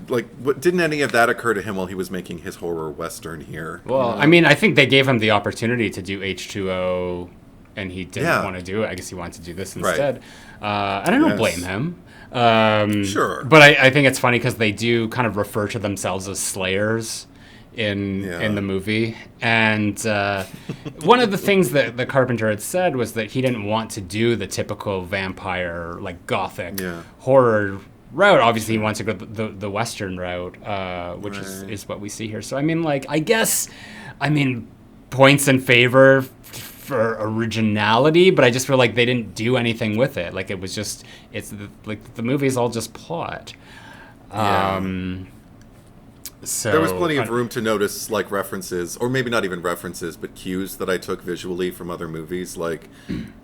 like, didn't any of that occur to him while he was making his horror western here? Well, I mean, I think they gave him the opportunity to do H2O, and he didn't want to do it. I guess he wanted to do this instead. Right. And I don't blame him. Sure. But I think it's funny because they do kind of refer to themselves as slayers in the movie. And one of the things that the Carpenter had said was that he didn't want to do the typical vampire, like, gothic horror route. Obviously, he wants to go the Western route, which is what we see here. So, I mean, like, points in favor for originality, but I just feel like they didn't do anything with it. Like, it was just, the movie's all just plot. So there was plenty of room to notice, like, references, or maybe not even references, but cues that I took visually from other movies. Like,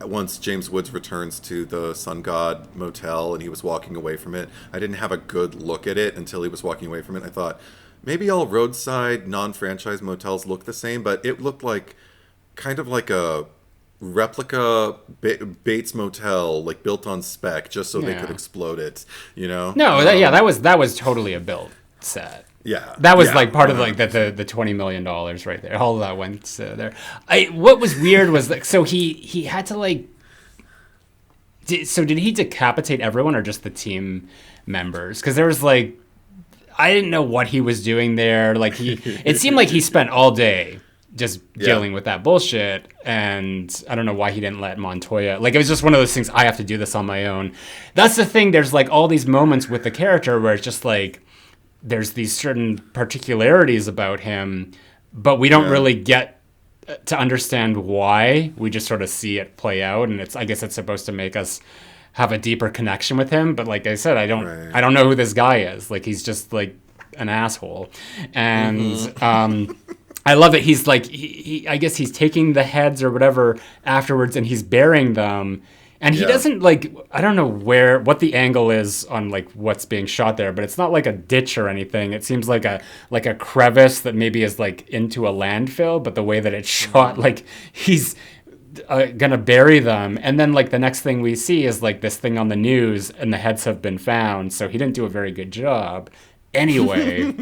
once James Woods returns to the Sun God Motel and he was walking away from it, I didn't have a good look at it until he was walking away from it. I thought, maybe all roadside, non-franchise motels look the same, but it looked like kind of like a replica Bates Motel, like, built on spec just so they could explode it, No, that was totally a built set. That was like part of like the $20 million right there. All of that went there. What was weird was like, so he had to like, did he decapitate everyone or just the team members? Because there was like, I didn't know what he was doing there. Like it seemed like he spent all day just dealing with that bullshit. And I don't know why he didn't let Montoya, like, it was just one of those things, I have to do this on my own. That's the thing. There's like all these moments with the character where it's just like, there's these certain particularities about him, but we don't really get to understand why. We just sort of see it play out. And I guess it's supposed to make us have a deeper connection with him. But like I said, I don't know who this guy is. Like, he's just like an asshole. And, I love that he's like, I guess he's taking the heads or whatever afterwards and he's burying them. And he doesn't like, I don't know what the angle is on like what's being shot there, but it's not like a ditch or anything. It seems like a crevice that maybe is like into a landfill, but the way that it's shot, like he's gonna bury them. And then like the next thing we see is like this thing on the news and the heads have been found. So he didn't do a very good job. Anyway.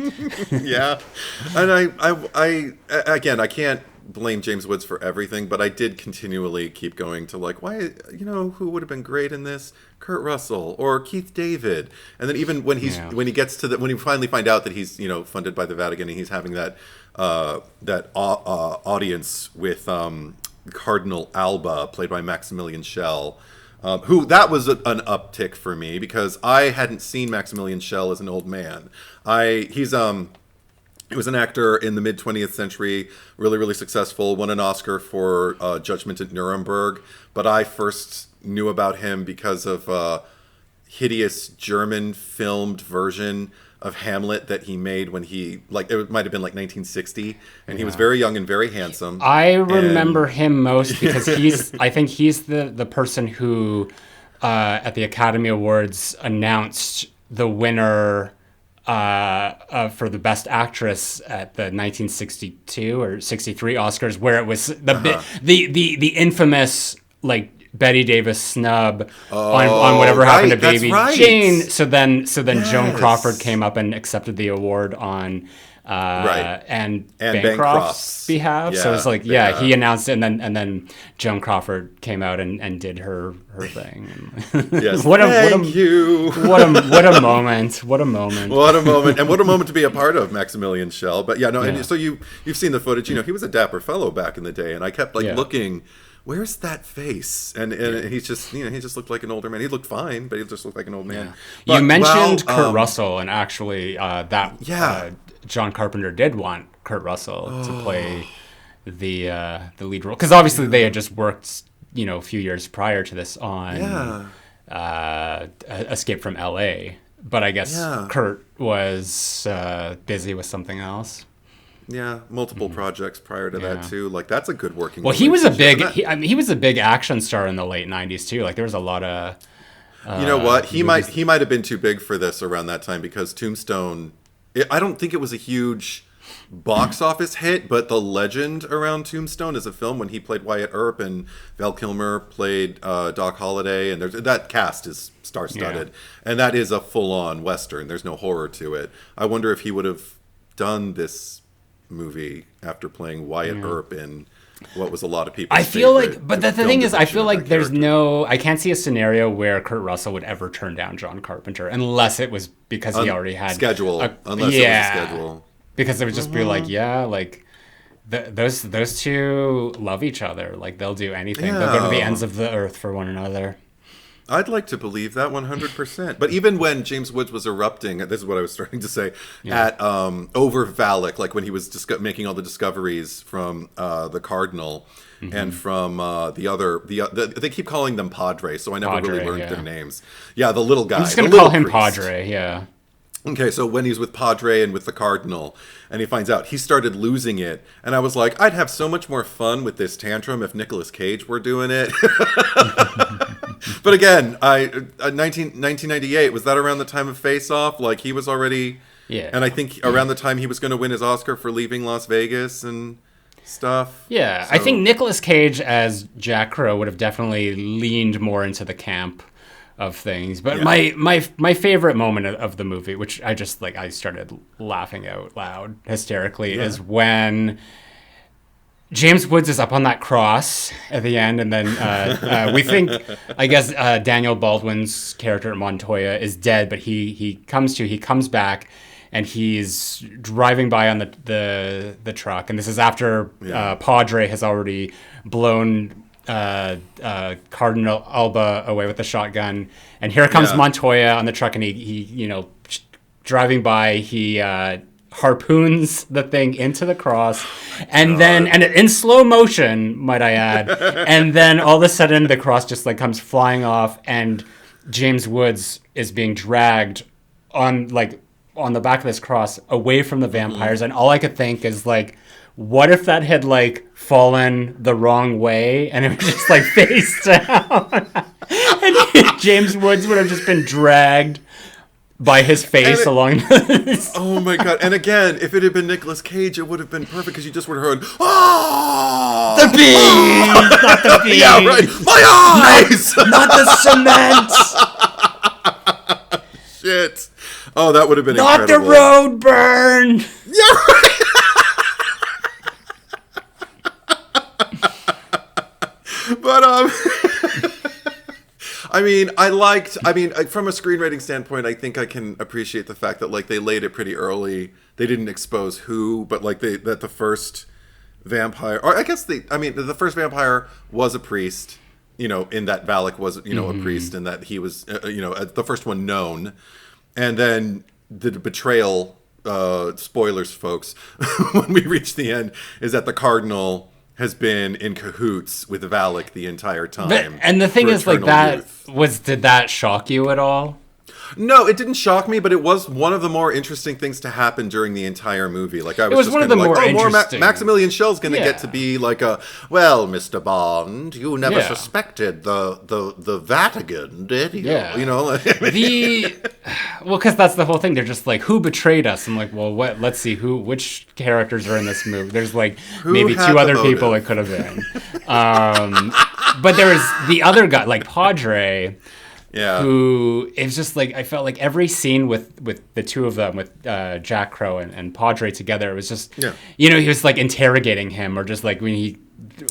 And I again, I can't blame James Woods for everything, but I did continually keep going to like, why, who would have been great in this? Kurt Russell or Keith David. And then even when when he gets to when you finally find out that he's funded by the Vatican and he's having that audience with Cardinal Alba, played by Maximilian Schell. Who that was an uptick for me because I hadn't seen Maximilian Schell as an old man. He was an actor in the mid 20th century, really, really successful, won an Oscar for Judgment at Nuremberg. But I first knew about him because of a hideous German filmed version of Hamlet that he made when it might have been like 1960, and he was very young and very handsome. I remember him most because I think he's the person who at the Academy Awards announced the winner for the Best Actress at the 1962 or 63 Oscars, where it was the infamous like Betty Davis snub on whatever happened to Baby Jane. So then Joan Crawford came up and accepted the award on and Bancroft's behalf. So it's like he announced it, and then Joan Crawford came out and did her thing. Yes, what a moment! What a moment, and what a moment to be a part of, Maximilian Schell. But and so you've seen the footage. He was a dapper fellow back in the day, and I kept looking. Where's that face? And he's just he just looked like an older man. He looked fine, but he just looked like an old man. But, you mentioned Kurt Russell, and actually John Carpenter did want Kurt Russell to play the lead role because obviously they had just worked a few years prior to this on Escape from L.A. But I guess Kurt was busy with something else. Yeah, multiple projects prior to that too. Like that's a good working. Well, he was a big action star in the late '90s too. Like there was a lot of. You know what? He might have been too big for this around that time because Tombstone. I don't think it was a huge box office hit, but the legend around Tombstone as a film when he played Wyatt Earp and Val Kilmer played Doc Holliday, and that cast is star-studded, and that is a full-on Western. There's no horror to it. I wonder if he would have done this movie after playing Wyatt Earp in what was a lot of people. I feel like, but the thing is, I feel like I can't see a scenario where Kurt Russell would ever turn down John Carpenter unless it was because he already had schedule. Unless it was a schedule, because it would just be like, those two love each other. Like they'll do anything. They'll go to the ends of the earth for one another. I'd like to believe that 100%. But even when James Woods was erupting, this is what I was starting to say, at over Valak, like when he was making all the discoveries from the Cardinal and from the other, they keep calling them Padre, so I never really learned their names. Yeah, the little guy. I'm just going to call him Padre, yeah. Okay, so when he's with Padre and with the Cardinal, and he finds out, he started losing it. And I was like, I'd have so much more fun with this tantrum if Nicolas Cage were doing it. But again, 1998, was that around the time of Face Off? Like, he was already... Yeah. And I think around the time he was going to win his Oscar for Leaving Las Vegas and stuff. Yeah, so. I think Nicolas Cage as Jack Crow would have definitely leaned more into the camp of things. But my favorite moment of the movie, which I just like, I started laughing out loud hysterically, is when James Woods is up on that cross at the end, and then we think, I guess, Daniel Baldwin's character Montoya is dead, but he comes back, and he's driving by on the truck, and this is after Padre has already blown Cardinal Alba away with the shotgun, and here comes Montoya on the truck, and he driving by, he harpoons the thing into the cross, and then in slow motion, might I add, and then all of a sudden the cross just like comes flying off, and James Woods is being dragged on the back of this cross away from the vampires, and all I could think is like, what if that had like fallen the wrong way and it was just like face down, and James Woods would have just been dragged by his face along this. Oh my god. And again, if it had been Nicolas Cage, it would have been perfect, because you just would have heard, oh, the bees, not the bees. Yeah, right. My eyes, not the cement. Shit. Oh, that would have been not incredible. The road burn. Yeah, right. But I mean, from a screenwriting standpoint, I think I can appreciate the fact that like they laid it pretty early. They didn't expose who, but like that the first vampire, or I guess the first vampire was a priest, in that Valak was, a priest, and that he was, the first one known. And then the betrayal, spoilers, folks, when we reach the end, is that the Cardinal has been in cahoots with Valak the entire time. And the thing is, like, did that shock you at all? No, it didn't shock me, but it was one of the more interesting things to happen during the entire movie. Like, I was just kind of like, more Maximilian Schell's going to get to be like well, Mr. Bond, you never suspected the Vatican, did you? Yeah. Well, because that's the whole thing. They're just like, who betrayed us? I'm like, well, what? Let's see which characters are in this movie. There's like maybe two other people it could have been. But there was the other guy, like Padre. Yeah. Who is just like, I felt like every scene with the two of them, with Jack Crow and Padre together, it was just, he was like interrogating him, or just like when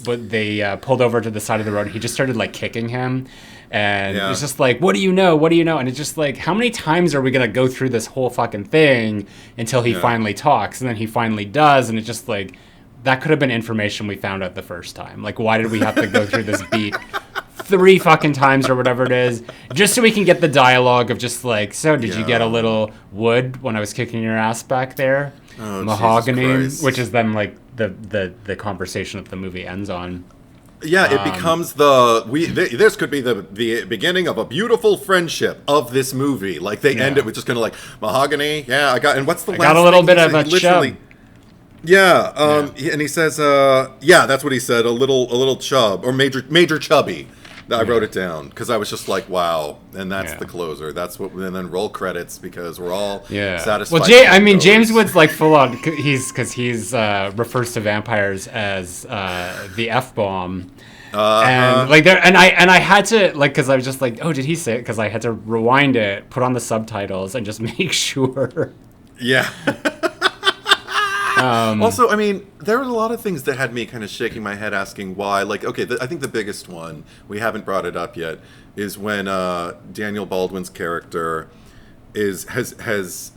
they pulled over to the side of the road, he just started like kicking him. And it's just like, what do you know? What do you know? And it's just like, how many times are we going to go through this whole fucking thing until he finally talks? And then he finally does. And it's just like, that could have been information we found out the first time. Like, why did we have to go through this beat 3 fucking times or whatever it is, just so we can get the dialogue of just like, so did you get a little wood when I was kicking your ass back there? Oh, mahogany, which is then like the conversation that the movie ends on. Yeah, it becomes this could be the beginning of a beautiful friendship of this movie. Like, they end it with just kind of like, mahogany, and what's the last got a little bit of a chub. And he says, that's what he said, a little chub, or major chubby. I wrote it down because I was just like, wow, and that's the closer. That's what, and then roll credits, because we're all satisfied. Well, James Woods like full on. He's refers to vampires as the F-bomb. And like there, and I had to, like, because I was just like, oh, did he say it? Because I had to rewind it, put on the subtitles, and just make sure. Yeah. Also, I mean, there were a lot of things that had me kind of shaking my head, asking why. Like, okay, I think the biggest one, we haven't brought it up yet, is when Daniel Baldwin's character has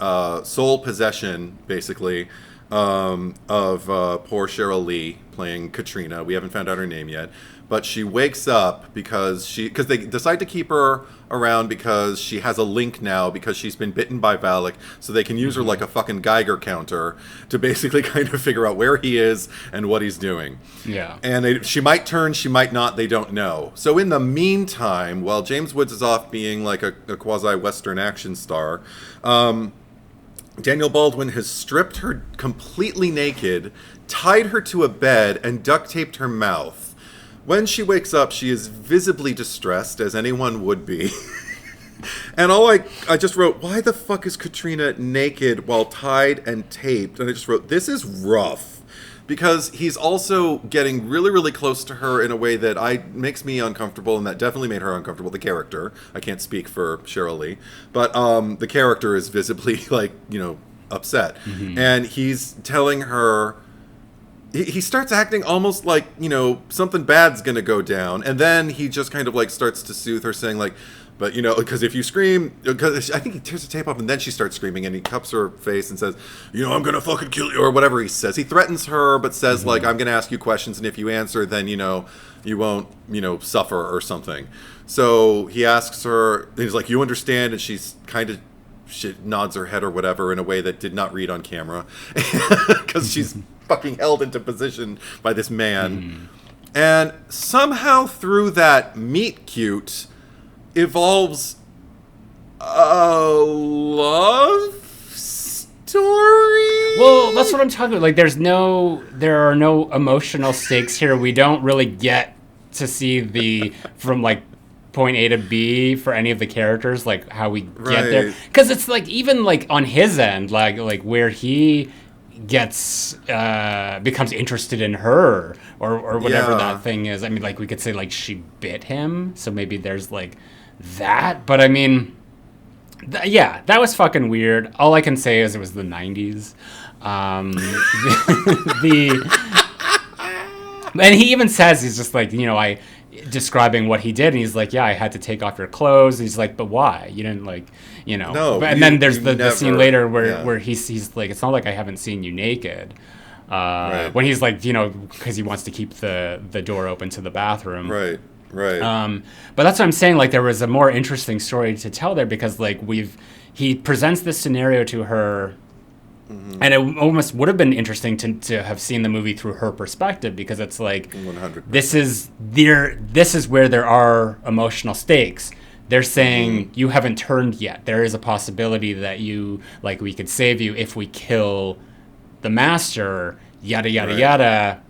sole possession, basically, of poor Cheryl Lee playing Katrina. We haven't found out her name yet, but she wakes up because they decide to keep her around because she has a link now, because she's been bitten by Valak, so they can use her like a fucking Geiger counter to basically kind of figure out where he is and what he's doing. Yeah. And she might turn, she might not, they don't know. So in the meantime, while James Woods is off being like a quasi-Western action star, Daniel Baldwin has stripped her completely naked, tied her to a bed, and duct taped her mouth. When she wakes up, she is visibly distressed, as anyone would be. And I just wrote, why the fuck is Katrina naked while tied and taped? And I just wrote, this is rough. because he's also getting really, really close to her in a way that makes me uncomfortable, and that definitely made her uncomfortable. The character, I can't speak for Cheryl Lee, but the character is visibly like, upset, and he's telling her. He starts acting almost like, something bad's gonna go down, and then he just kind of like starts to soothe her, saying like, but because if you scream, because I think he tears the tape off, and then she starts screaming, and he cups her face and says, I'm gonna fucking kill you, or whatever he says. He threatens her, but says like, I'm gonna ask you questions, and if you answer, then you won't suffer or something. So he asks her, and he's like, you understand, and she's kind of. She nods her head or whatever in a way that did not read on camera because she's fucking held into position by this man. And somehow through that meet cute evolves a love story. Well, that's what I'm talking about. Like, there are no emotional stakes here. We don't really get to see from like point A to B for any of the characters, like how we get there, because it's like even like on his end, like where he gets becomes interested in her or whatever that thing is. I mean, like we could say like she bit him, so maybe there's like that, but I mean that was fucking weird. All I can say is it was the 90s. And he even says, he's just like, describing what he did, and he's like, I had to take off your clothes. And he's like, but why? You didn't like, No. And then there's the scene later where he's like, it's not like I haven't seen you naked. When he's like, because he wants to keep the door open to the bathroom. Right. But that's what I'm saying. Like, there was a more interesting story to tell there, because like he presents this scenario to her. And it almost would have been interesting to have seen the movie through her perspective, because it's like 100%. This is where there are emotional stakes. They're saying you haven't turned yet. There is a possibility that we could save you if we kill the master, yada yada yada.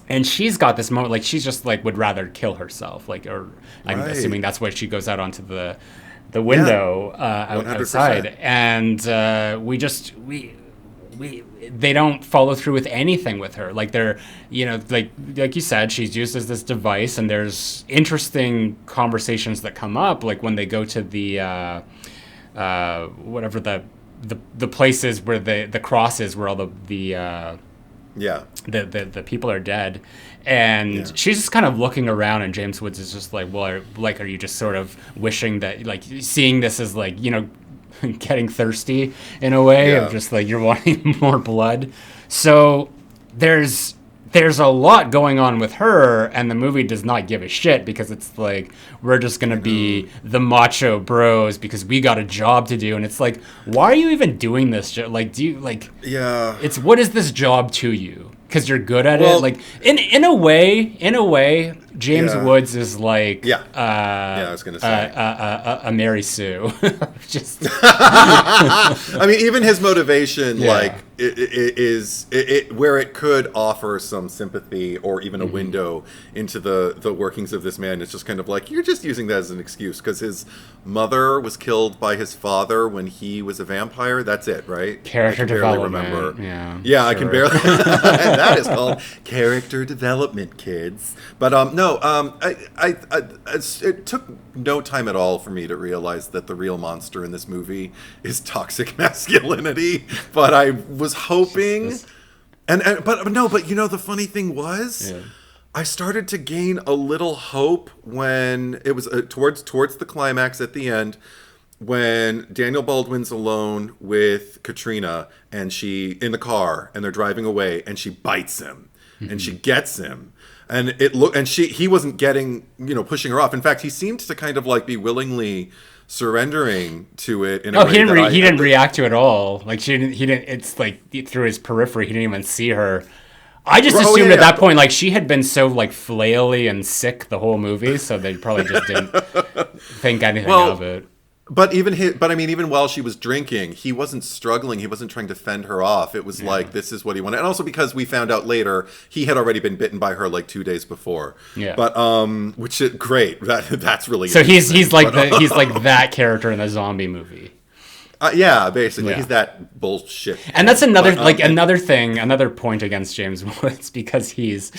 And she's got this moment, like she's just like would rather kill herself, like, or I'm assuming that's why she goes out onto the window outside, and they don't follow through with anything with her. Like they're, like you said, she's used as this device, and there's interesting conversations that come up, like when they go to the whatever the places where the cross is, where all the people are dead, and she's just kind of looking around, and James Woods is just like, well, are you just sort of wishing that, like, seeing this as like, getting thirsty in a way of just like you're wanting more blood. So there's a lot going on with her, and the movie does not give a shit, because it's like, we're just gonna be the macho bros because we got a job to do. And it's like, why are you even doing this? Like, do you like? Yeah. It's, what is this job to you? Because you're good at it. Like in a way, James Woods is like I was gonna say a Mary Sue. Just I mean, even his motivation, like it is where it could offer some sympathy or even a window into the workings of this man. It's just kind of like, you're just using that as an excuse because his mother was killed by his father when he was a vampire. That's it, right? Character development. Remember. Yeah, sure. I can barely. That is called character development, kids. But it took no time at all for me to realize that the real monster in this movie is toxic masculinity. But I was hoping, but the funny thing was, I started to gain a little hope when it was towards the climax at the end, when Daniel Baldwin's alone with Katrina, and she in the car, and they're driving away, and she bites him, and she gets him. And he wasn't getting, pushing her off. In fact, he seemed to kind of like be willingly surrendering to it in a way he didn't react to it at all. Like he didn't. It's like through his periphery, he didn't even see her. I just assumed at that point, like, she had been so like flaily and sick the whole movie, so they probably just didn't think anything of it. But even while she was drinking, he wasn't struggling. He wasn't trying to fend her off. It was like, this is what he wanted. And also because we found out later, he had already been bitten by her like 2 days before. Yeah. But which is great. That's really so he's like he's like that character in the zombie movie. Yeah, basically, he's that bullshit. And that's another point against James Woods, because he's,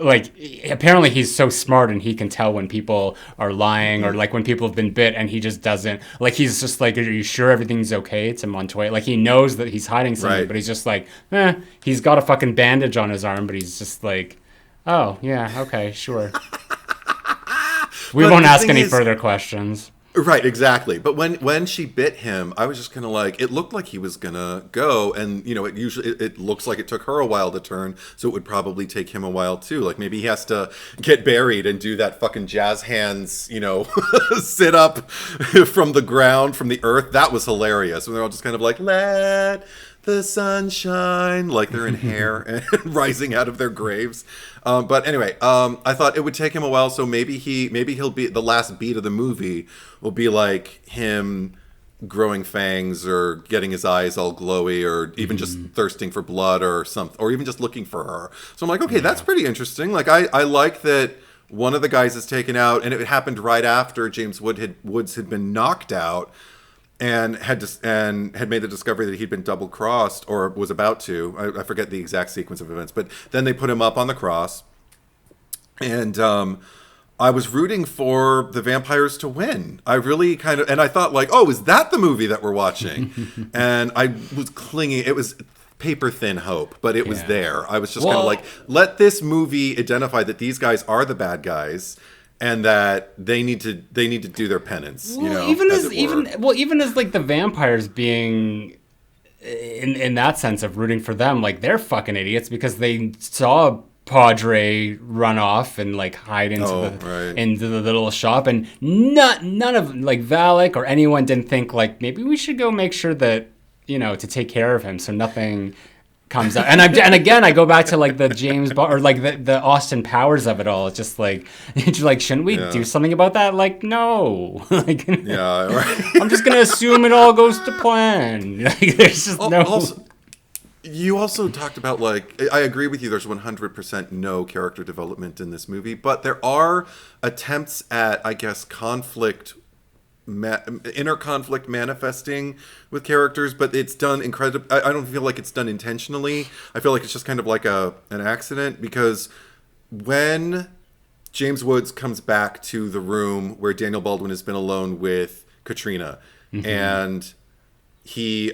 like, apparently he's so smart and he can tell when people are lying or like when people have been bit, and he just doesn't, like, he's just like, are you sure everything's okay to Montoya? Like, he knows that he's hiding something, but he's just like, he's got a fucking bandage on his arm, but he's just like, oh, yeah, okay, sure. We won't ask any further questions. Right, exactly. But when she bit him, I was just kind of like, it looked like he was gonna go, and it looks like it took her a while to turn, so it would probably take him a while too. Like, maybe he has to get buried and do that fucking jazz hands, sit up from the ground, from the earth. That was hilarious. And they're all just kind of like, let the sunshine, like they're in hair and rising out of their graves. But anyway, I thought it would take him a while, so maybe he'll be, the last beat of the movie will be like him growing fangs or getting his eyes all glowy, or even just thirsting for blood or something, or even just looking for her. So I'm like, okay, that's pretty interesting. Like, I like that one of the guys is taken out, and it happened right after James Woods had been knocked out. And had made the discovery that he'd been double crossed, or was about to. I forget the exact sequence of events, but then they put him up on the cross, and I was rooting for the vampires to win. I really and I thought, like, oh, is that the movie that we're watching? And I was clinging. It was paper thin hope, but it was there. I was just kind of like, let this movie identify that these guys are the bad guys, and that they need to do their penance. Even as like the vampires being in that sense of rooting for them, like, they're fucking idiots because they saw Padre run off and like hide into the little shop, and none of, like, Valak or anyone didn't think, like, maybe we should go make sure that to take care of him so nothing comes up. And again, I go back to, like, the James Bond, or like the Austin Powers of it all. It's just like, shouldn't we do something about that? Like, no. Like, I'm just gonna assume it all goes to plan. Like, there's just no. Also, you also talked about, like, I agree with you. There's 100% no character development in this movie, but there are attempts at, I guess, inner conflict manifesting with characters, but it's done incredibly. I don't feel like it's done intentionally. I feel like it's just kind of like an accident, because when James Woods comes back to the room where Daniel Baldwin has been alone with Katrina, and he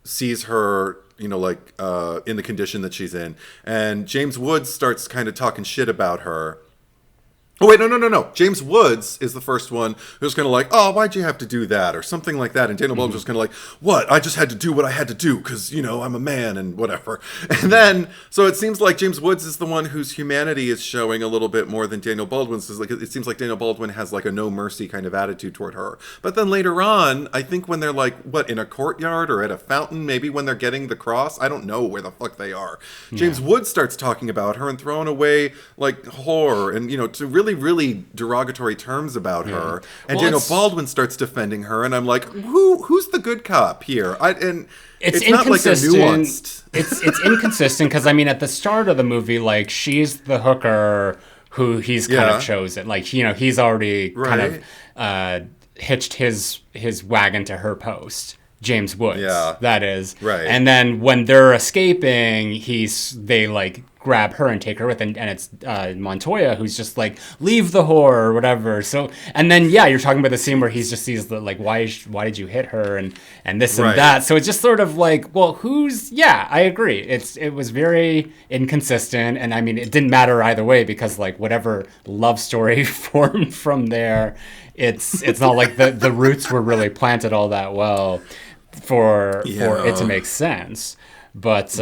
sees her, in the condition that she's in, and James Woods starts kind of talking shit about her. Oh, wait, no. James Woods is the first one who's kind of like, oh, why'd you have to do that? Or something like that. And Daniel Baldwin's just kind of like, what? I just had to do what I had to do because, I'm a man and whatever. And then, so it seems like James Woods is the one whose humanity is showing a little bit more than Daniel Baldwin's. It seems like Daniel Baldwin has like a no mercy kind of attitude toward her. But then later on, I think when they're like, in a courtyard or at a fountain, maybe when they're getting the cross, I don't know where the fuck they are. James Woods starts talking about her and throwing away like whore and, to really derogatory terms about her, and Daniel Baldwin starts defending her, and I'm like, who's the good cop here? It's not like a nuanced. It's inconsistent because at the start of the movie, like, she's the hooker who he's kind of chosen, like, he's already kind of hitched his wagon to her post. James Woods, that is, right. And then when they're escaping, they like grab her and take her with, and it's Montoya who's just like, leave the whore or whatever. So, and then you're talking about the scene where he just sees the, like, why did you hit her and this and that. So it's just sort of like, well, I agree. It was very inconsistent, and it didn't matter either way, because like whatever love story formed from there, it's not like the roots were really planted all that well for it to make sense. But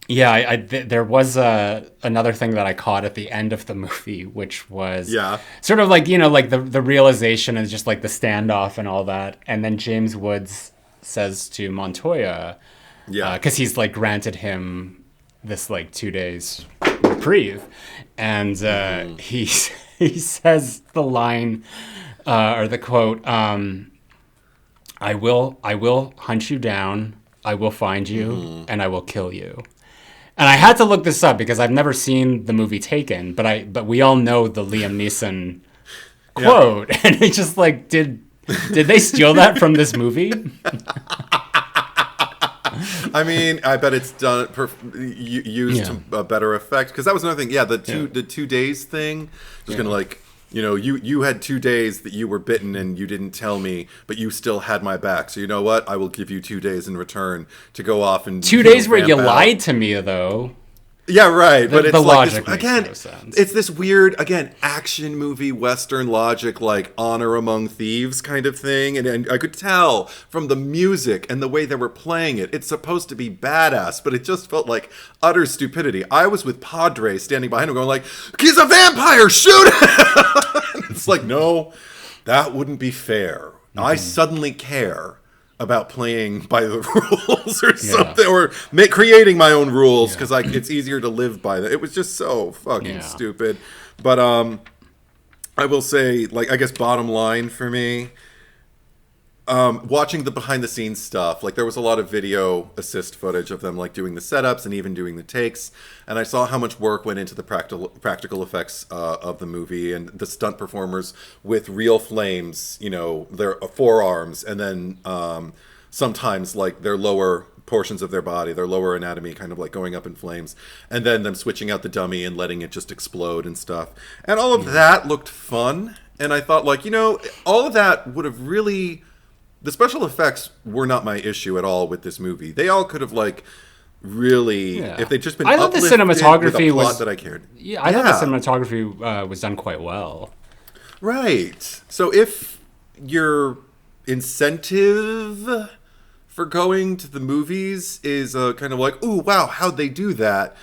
there was another thing that I caught at the end of the movie, which was sort of like, like the realization and just like the standoff and all that. And then James Woods says to Montoya, because he's like granted him this like 2 days reprieve, and he says the line or the quote, I will hunt you down, I will find you, and I will kill you. And I had to look this up because I've never seen the movie Taken, but we all know the Liam Neeson quote, and it just like did Did they steal that from this movie? I mean, I bet it's done used to a better effect, because that was another thing. Yeah, the 2 days thing was gonna like, you had 2 days that you were bitten and you didn't tell me, but you still had my back. So you know what? I will give you 2 days in return to go off and 2 days where you lied to me, though. Yeah, right. But it's the like logic this, makes again, no sense. It's this weird, again, action movie, Western logic, like honor among thieves kind of thing. And I could tell from the music and the way they were playing it, it's supposed to be badass, but it just felt like utter stupidity. I was with Padre standing behind him going like, he's a vampire, shoot him! It's like, no, that wouldn't be fair. I suddenly care about playing by the rules or something, or creating my own rules, because it's easier to live by that. It was just so fucking stupid. But I will say, like, I guess bottom line for me, watching the behind the scenes stuff, like there was a lot of video assist footage of them like doing the setups and even doing the takes, and I saw how much work went into the practical effects of the movie, and the stunt performers with real flames, their forearms, and then sometimes like their lower portions of their body, their lower anatomy kind of like going up in flames, and then them switching out the dummy and letting it just explode and stuff, and all of that looked fun. And I thought, like, all of that would have really... The special effects were not my issue at all with this movie. They all could have, like, really, if they'd just been I thought the cinematography with a plot was that I cared. Yeah, I thought the cinematography was done quite well. Right. So if your incentive for going to the movies is kind of like, ooh, wow, how'd they do that?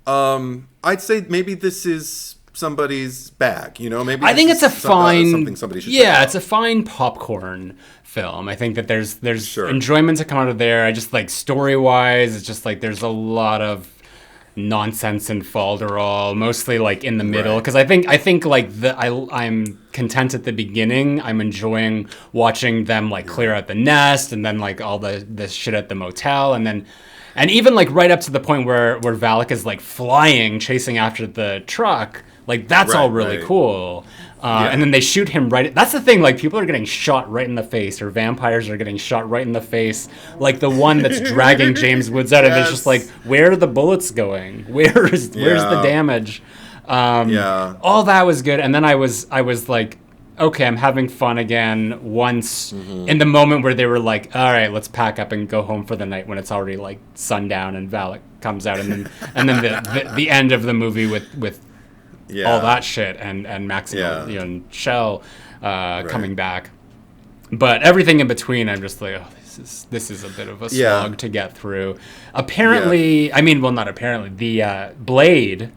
I'd say maybe this is somebody's bag, maybe I think it's a fine something somebody should check out. It's a fine popcorn film. I think that there's enjoyment to come out of there. I just like story-wise, it's just like there's a lot of nonsense and falderall, mostly like in the middle, because I think like I'm content at the beginning. I'm enjoying watching them like clear out the nest, and then like all the shit at the motel, and even like right up to the point where Valak is like flying, chasing after the truck. Like, that's all really cool. And then they shoot him right... That's the thing, like, people are getting shot right in the face, or vampires are getting shot right in the face. Like, the one that's dragging James Woods out of it is just like, where are the bullets going? Where's the damage? All that was good. And then I was like, okay, I'm having fun again once in the moment where they were like, all right, let's pack up and go home for the night, when it's already, like, sundown and Valak comes out. And then the end of the movie with all that shit and Maximilian Schell coming back, but everything in between, I'm just like, oh, this is a bit of a slog to get through. Apparently, I mean, well, not apparently. The Blade,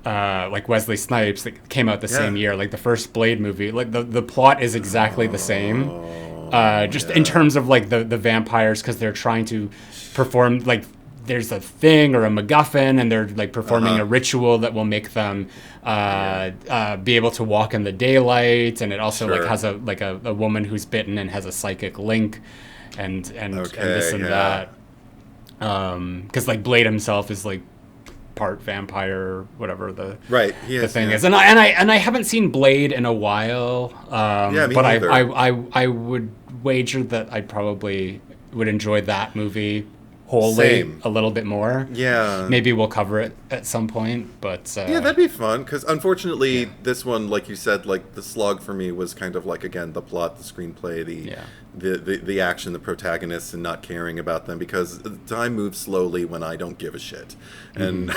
like Wesley Snipes, that came out the same year, like the first Blade movie. Like the plot is exactly the same, just in terms of like the vampires, because they're trying to perform like. There's a thing or a MacGuffin, and they're like performing a ritual that will make them be able to walk in the daylight, and it also like has a woman who's bitten and has a psychic link, and this and that. Because like Blade himself is like part vampire, whatever the thing is, and I haven't seen Blade in a while. But I would wager that I probably would enjoy that movie wholly a little bit more. Maybe we'll cover it at some point, but that'd be fun, because unfortunately this one, like you said, like the slog for me was kind of like, again, the plot, the screenplay, the action, the protagonists, and not caring about them, because time moves slowly when I don't give a shit, and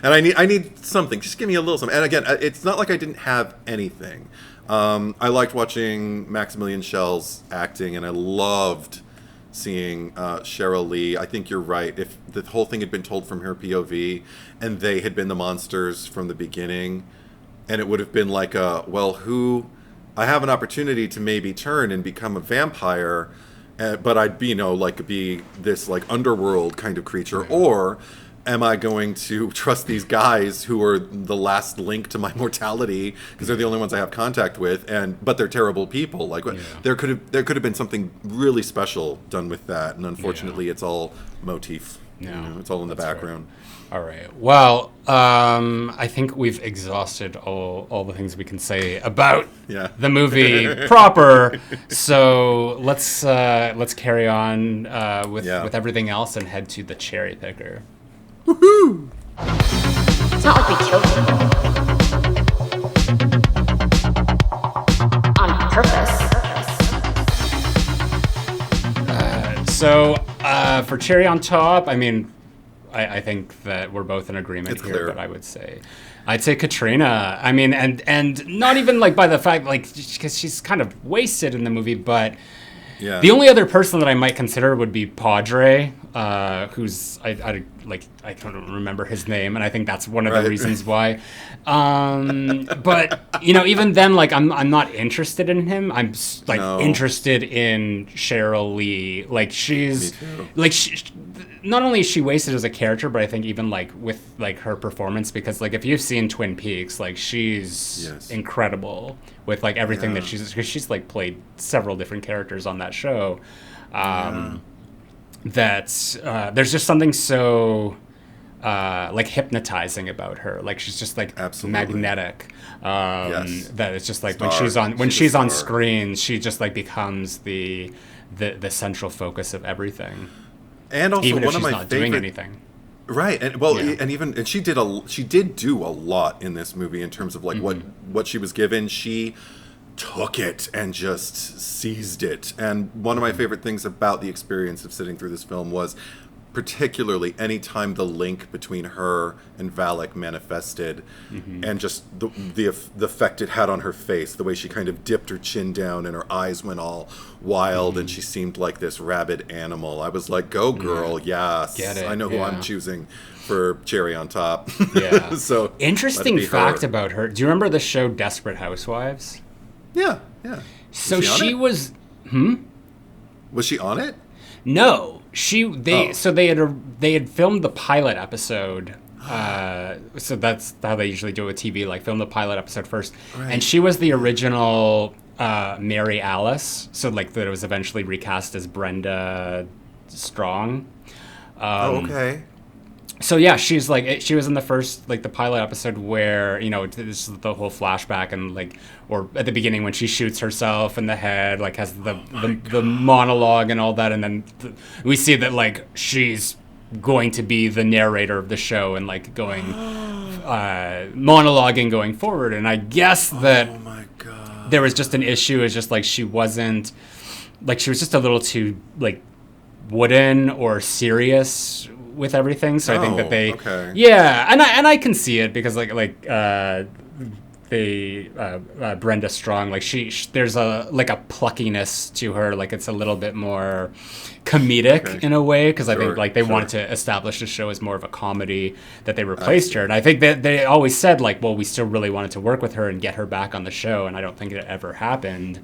and I need something. Just give me a little something. And again, it's not like I didn't have anything. I liked watching Maximilian Schell's acting, and I loved seeing Cheryl Lee. I think you're right. If the whole thing had been told from her POV, and they had been the monsters from the beginning, and it would have been like I have an opportunity to maybe turn and become a vampire, but I'd be, be this like underworld kind of creature, or am I going to trust these guys who are the last link to my mortality, because they're the only ones I have contact with, but they're terrible people. Like there could have been something really special done with that, and unfortunately it's all motif. No, it's all in the background. Right. All right. Well, I think we've exhausted all the things we can say about the movie proper. So let's carry on with everything else and head to the cherry picker. Woohoo! It's not like we killed people on purpose. So for cherry on top, I mean, I think that we're both in agreement here, but I'd say Katrina. I mean, and not even like by the fact, like, because she's kind of wasted in the movie, but the only other person that I might consider would be Padre, who's I don't remember his name, and I think that's one of the reasons why. But even then, like, I'm not interested in him. I'm interested in Cheryl Lee. Like, she's like not only is she wasted as a character, but I think even like with like her performance, because like if you've seen Twin Peaks, like she's incredible with like everything that she's like played several different characters on that show. That's there's just something so like hypnotizing about her. Like she's just like magnetic. That it's just like when she's on screen, she just like becomes the central focus of everything. And also even one if of she's my not favorite, doing anything. Right, and she did do a lot in this movie in terms of like what she was given. She took it and just seized it. And one of my favorite things about the experience of sitting through this film was particularly anytime the link between her and Valak manifested, and just the effect it had on her face, the way she kind of dipped her chin down and her eyes went all wild and she seemed like this rabid animal. I was like, go girl, yes. I know who I'm choosing for cherry on top. So interesting fact about her. Do you remember the show Desperate Housewives? Yeah. So she was Was she on it? No. They had filmed the pilot episode. So that's how they usually do it with TV, like film the pilot episode first. Right. And she was the original Mary Alice. So like that it was eventually recast as Brenda Strong. Okay. So yeah, she was in the first, like the pilot episode where, this is the whole flashback and like, or at the beginning when she shoots herself in the head, like has the monologue and all that. And then we see that like she's going to be the narrator of the show and like going, monologuing going forward. And I guess that there was just an issue. It's just like she was just a little too like wooden or serious with everything, so I think that they, and I can see it because Brenda Strong, like there's a pluckiness to her, like it's a little bit more comedic in a way, because I think like they wanted to establish the show as more of a comedy, that they replaced her, and I think that they always said like, well, we still really wanted to work with her and get her back on the show, and I don't think it ever happened.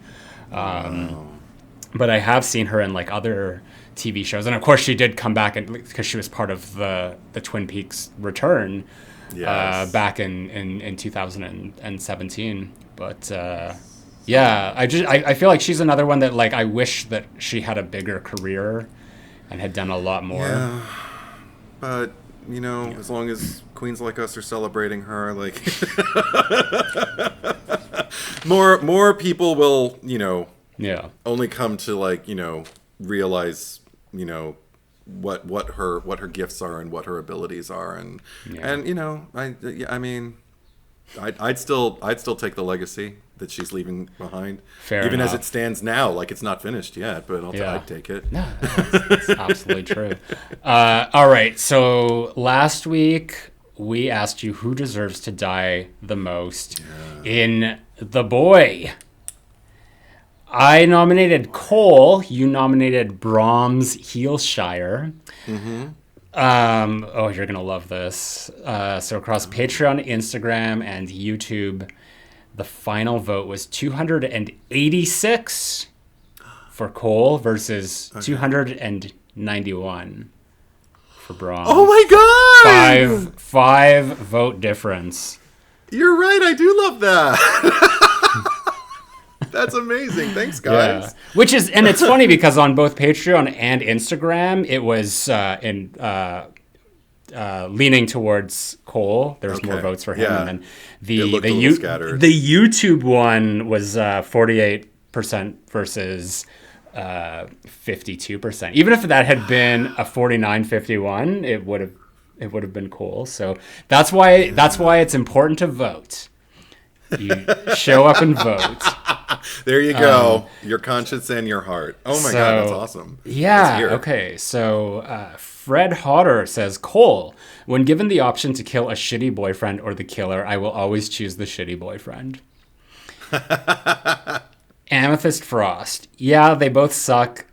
But I have seen her in like other TV shows, and of course she did come back, and because she was part of the Twin Peaks return back in 2017. But I feel like she's another one that like I wish that she had a bigger career and had done a lot more. Yeah, but as long as queens like us are celebrating her, like more people will only come to like realize what her gifts are and what her abilities are, and I mean I'd still take the legacy that she's leaving behind. Fair even enough. As it stands now, like it's not finished yet, but I'd take it. No, that's absolutely true. All right, so last week we asked you who deserves to die the most in The Boy. I nominated Cole. You nominated Brahms Heelshire. You're going to love this. So across Patreon, Instagram, and YouTube, the final vote was 286 for Cole versus 291 for Brahms. Oh my God! Five vote difference. You're right. I do love that. That's amazing. Thanks, guys. Yeah. And it's funny because on both Patreon and Instagram, it was leaning towards Cole. There was more votes for him, and then the YouTube one was 48% versus 52%. Even if that had been a 49-51, it would have been Cole. So that's why it's important to vote. You show up and vote. There you go. Your conscience and your heart. Oh my God, that's awesome. Yeah. Okay. So Fred Hodder says, Cole, when given the option to kill a shitty boyfriend or the killer, I will always choose the shitty boyfriend. Amethyst Frost. Yeah, they both suck,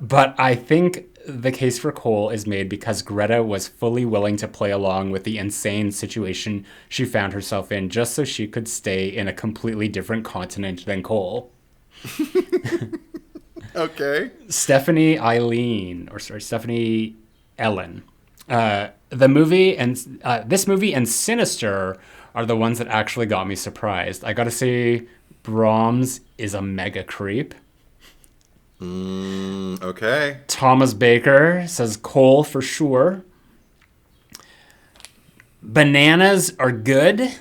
but I think the case for Cole is made because Greta was fully willing to play along with the insane situation she found herself in just so she could stay in a completely different continent than Cole. Okay. Stephanie Ellen. This movie and Sinister are the ones that actually got me surprised. I gotta say, Brahms is a mega creep. Okay. Thomas Baker says Cole for sure. Bananas are good.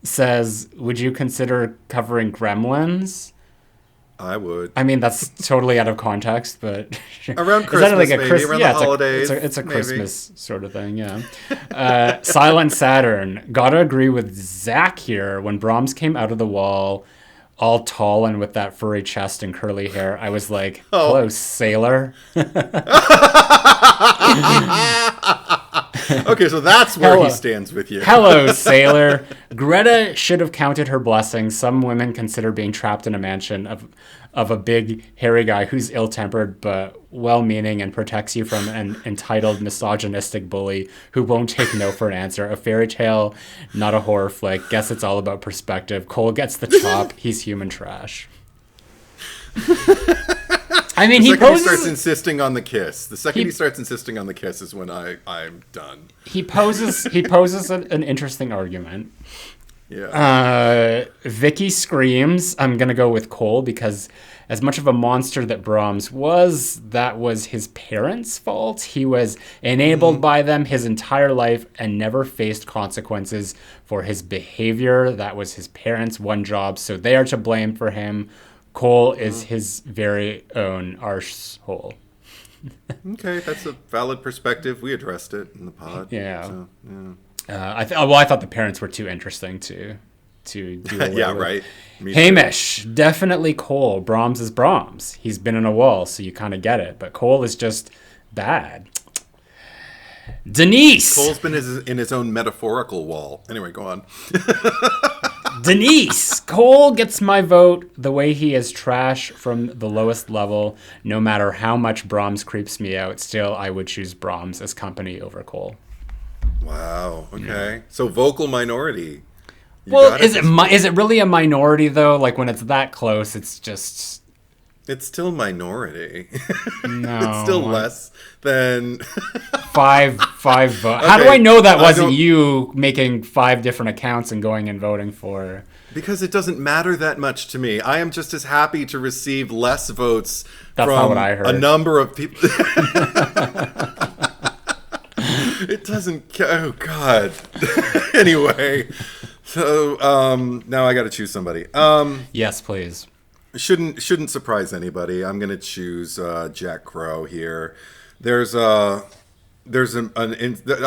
Says, would you consider covering Gremlins? I would. I mean, that's totally out of context, but around Christmas, maybe around the holidays. It's a Christmas sort of thing, yeah. Silent Saturn. Gotta agree with Zack here. When Brahms came out of the wall, all tall and with that furry chest and curly hair, I was like, hello, sailor. Okay, so that's where he stands with you. Hello, sailor. Greta should have counted her blessings. Some women consider being trapped in a mansion of a big, hairy guy who's ill-tempered but well-meaning and protects you from an entitled, misogynistic bully who won't take no for an answer. A fairy tale, not a horror flick. Guess it's all about perspective. Cole gets the chop. He's human trash. I mean, he starts insisting on the kiss. The second he starts insisting on the kiss is when I'm done. He poses an interesting argument. Yeah. Vicky screams, I'm going to go with Cole because as much of a monster that Brahms was, that was his parents' fault. He was enabled by them his entire life and never faced consequences for his behavior. That was his parents' one job, so they are to blame for him. Cole is his very own arsehole. Okay, that's a valid perspective. We addressed it in the pod. Yeah. So, yeah. I thought the parents were too interesting to do away yeah, with. right. Hamish, definitely Cole. Brahms is Brahms. He's been in a wall, so you kind of get it. But Cole is just bad. Denise. Cole's been in his own metaphorical wall. Anyway, go on. Denise. Cole gets my vote. The way he is trash from the lowest level, no matter how much Brahms creeps me out, still I would choose Brahms as company over Cole. Wow. Okay. Yeah. So vocal minority. Well, is it really a minority though? Like when it's that close, it's still minority. No, it's still less than five votes. Okay. How do I know that wasn't you making 5 different accounts and going and voting for? Because it doesn't matter that much to me. I am just as happy to receive less votes from not what I heard. A number of people. It doesn't. Oh God. Anyway, so now I got to choose somebody. Yes, please. Shouldn't surprise anybody. I'm gonna choose Jack Crow here. I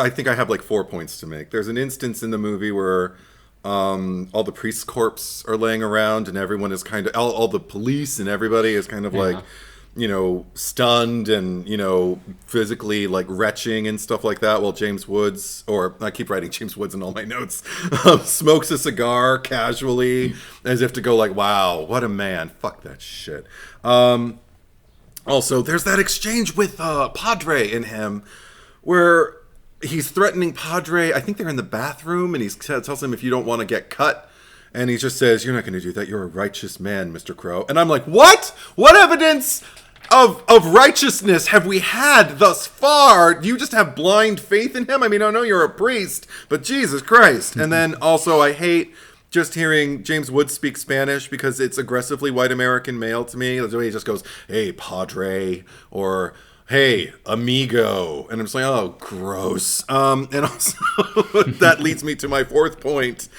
think I have like 4 points to make. There's an instance in the movie where all the priest's corpse are laying around and everyone is kind of all the police and everybody is kind of like, you know, stunned and, you know, physically like retching and stuff like that while James Woods, or I keep writing James Woods in all my notes, smokes a cigar casually as if to go like, wow, what a man. Fuck that shit. Also, there's that exchange with Padre in him where he's threatening Padre. I think they're in the bathroom and he tells him if you don't want to get cut. And he just says, you're not going to do that. You're a righteous man, Mr. Crow. And I'm like, what? What evidence of righteousness have we had thus far? Do you just have blind faith in him? I mean, I know you're a priest, but Jesus Christ. And then also I hate just hearing James Woods speak Spanish because it's aggressively white American male to me. The way he just goes, "Hey, padre," or "Hey, amigo," and I'm just like, "Oh, gross." And also that leads me to my fourth point.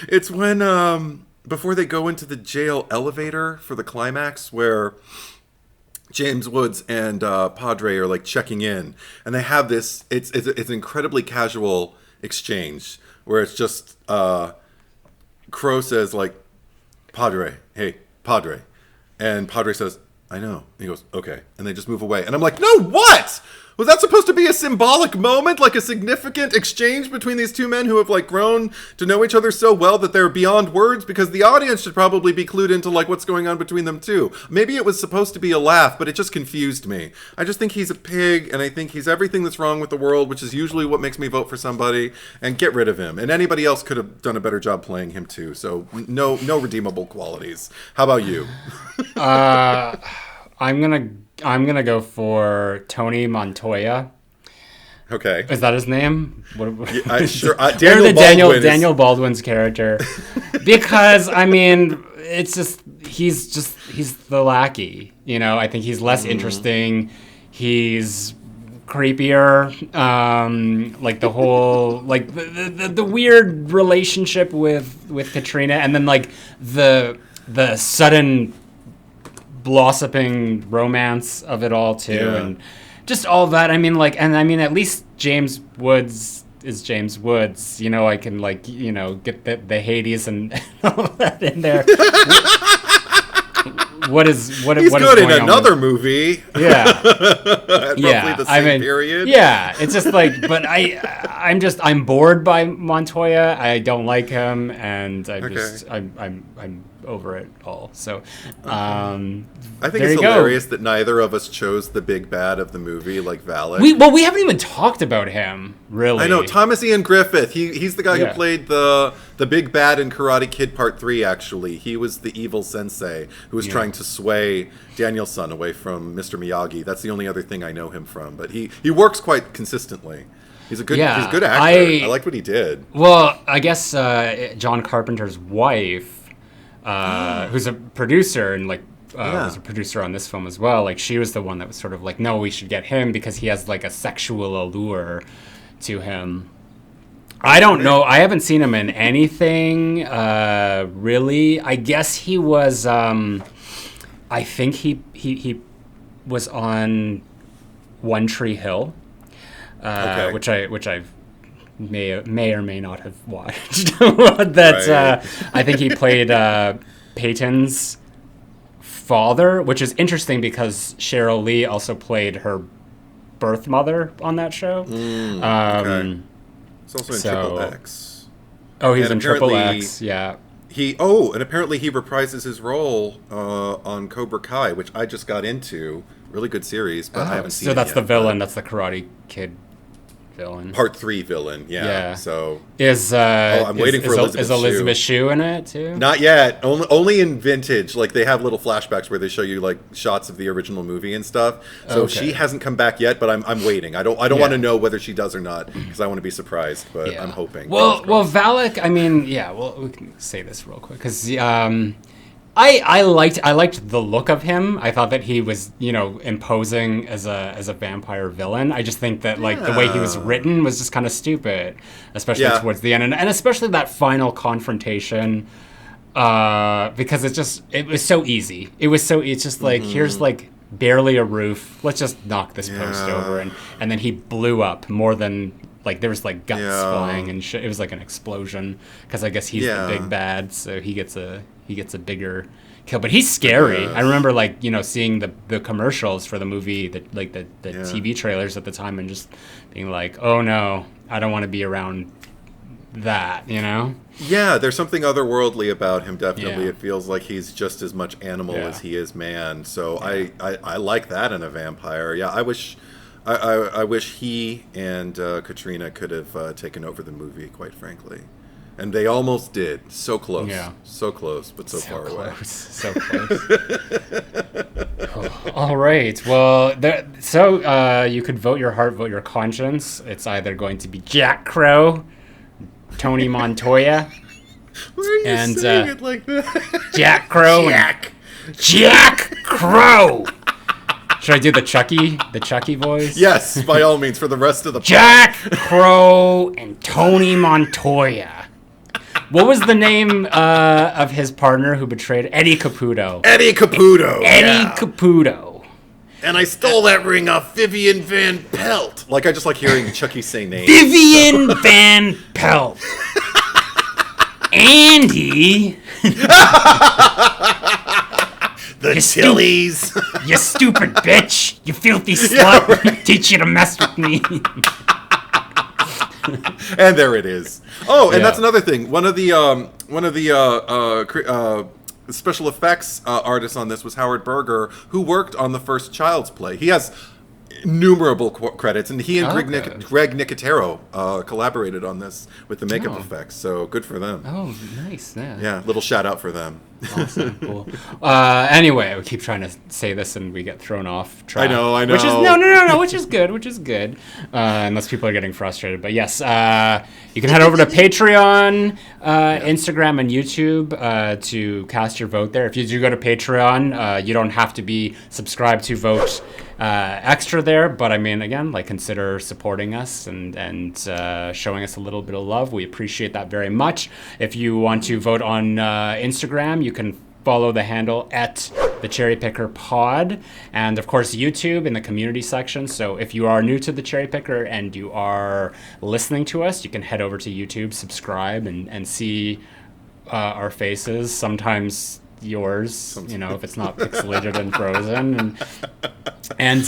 It's when before they go into the jail elevator for the climax, where James Woods and Padre are like checking in, and they have this. It's an incredibly casual exchange where it's just Crow says like, "Padre, hey, Padre," and Padre says, "I know." And he goes, "Okay," and they just move away, and I'm like, "No, what? Was that supposed to be a symbolic moment, like a significant exchange between these two men who have like grown to know each other so well that they're beyond words? Because the audience should probably be clued into like what's going on between them too. Maybe it was supposed to be a laugh, but it just confused me. I just think he's a pig, and I think he's everything that's wrong with the world, which is usually what makes me vote for somebody. And get rid of him. And anybody else could have done a better job playing him too. So no redeemable qualities. How about you? I'm gonna go for Tony Montoya. Okay. Is that his name? Sure. Daniel Baldwin's character. Because I mean, it's just he's the lackey. You know, I think he's less interesting. He's creepier. Like the whole like the weird relationship with Katrina, and then like the sudden blossoming romance of it all too, and just all that. I mean, like, and I mean, at least James Woods is James Woods. You know, I can like, you know, get the Hades and all that in there. He's good in another movie. Yeah. Roughly the same period. Yeah, it's just like, but I'm bored by Montoya. I don't like him, and I'm over it all. So, I think it's hilarious that neither of us chose the big bad of the movie, like Valak. We haven't even talked about him, really. I know, Thomas Ian Griffith. He's the guy who played the big bad in Karate Kid Part 3, actually. He was the evil sensei who was trying to sway Daniel-san away from Mr. Miyagi. That's the only other thing I know him from. But he works quite consistently. He's a good actor. I liked what he did. Well, I guess John Carpenter's wife, who's a producer and like was a producer on this film as well. Like, she was the one that was sort of like, no, we should get him because he has like a sexual allure to him. I don't know. I haven't seen him in anything really. I guess he was. I think he was on One Tree Hill, which I may or may not have watched. I think he played Peyton's father, which is interesting because Cheryl Lee also played her birth mother on that show. He's also in Triple X. Oh, he's in Triple X, yeah. And apparently he reprises his role on Cobra Kai, which I just got into. Really good series, but I haven't seen it yet. So that's the villain. That's the Karate Kid villain. Part 3 villain, yeah. So I'm waiting for Elizabeth Shue in it too? Not yet. Only in vintage. Like, they have little flashbacks where they show you like shots of the original movie and stuff. So she hasn't come back yet, but I'm waiting. I don't want to know whether she does or not because I want to be surprised. But I'm hoping. Well, Valak. I mean, we can say this real quick because I liked the look of him. I thought that he was, imposing as a vampire villain. I just think that like the way he was written was just kind of stupid, especially towards the end, and especially that final confrontation, because it was so easy. It's just like here's like barely a roof. Let's just knock this post over, and then he blew up more than. Like, there was, like, guts flying and shit. It was like an explosion. Because I guess he's the big bad, so he gets a bigger kill. But he's scary. I remember, like, seeing the commercials for the movie, the TV trailers at the time, and just being like, oh, no, I don't want to be around that, Yeah, there's something otherworldly about him, definitely. It feels like he's just as much animal as he is man. So I like that in a vampire. Yeah, I wish he and Katrina could have taken over the movie, quite frankly. And they almost did. So close. Yeah. So close, but so far away. So close. All right. Well, you could vote your heart, vote your conscience. It's either going to be Jack Crow, Tony Montoya. Why are you And, saying it like that? Jack Crow. Jack Crow. Should I do the Chucky voice? Yes, by all means, for the rest of the Jack Crow and Tony Montoya. What was the name of his partner who betrayed Eddie Caputo? Eddie Caputo. Eddie Caputo. And I stole that ring off Vivian Van Pelt. Like, I just like hearing Chucky say names. Vivian Van Pelt. Andy. The Chili's. You stupid bitch. You filthy slut. Yeah, right. Teach you to mess with me. And there it is. Oh, and Yeah. that's another thing. One of the special effects artists on this was Howard Berger, who worked on the first Child's Play. He has innumerable credits, and he and Greg Nicotero collaborated on this with the makeup effects. So good for them. Oh, nice. Yeah, little shout out for them. Awesome, cool. Anyway, we keep trying to say this and we get thrown off track. I know. Which is no, which is good. Unless people are getting frustrated. But yes, you can head over to Patreon, Instagram, and YouTube to cast your vote there. If you do go to Patreon, you don't have to be subscribed to vote extra there. But I mean, again, like, consider supporting us and showing us a little bit of love. We appreciate that very much. If you want to vote on Instagram, you can follow the handle at the Cherry Picker Pod, and of course YouTube in the community section. So if you are new to the Cherry Picker and you are listening to us, you can head over to YouTube, subscribe, and see our faces. Sometimes yours, you know, if it's not pixelated and frozen. And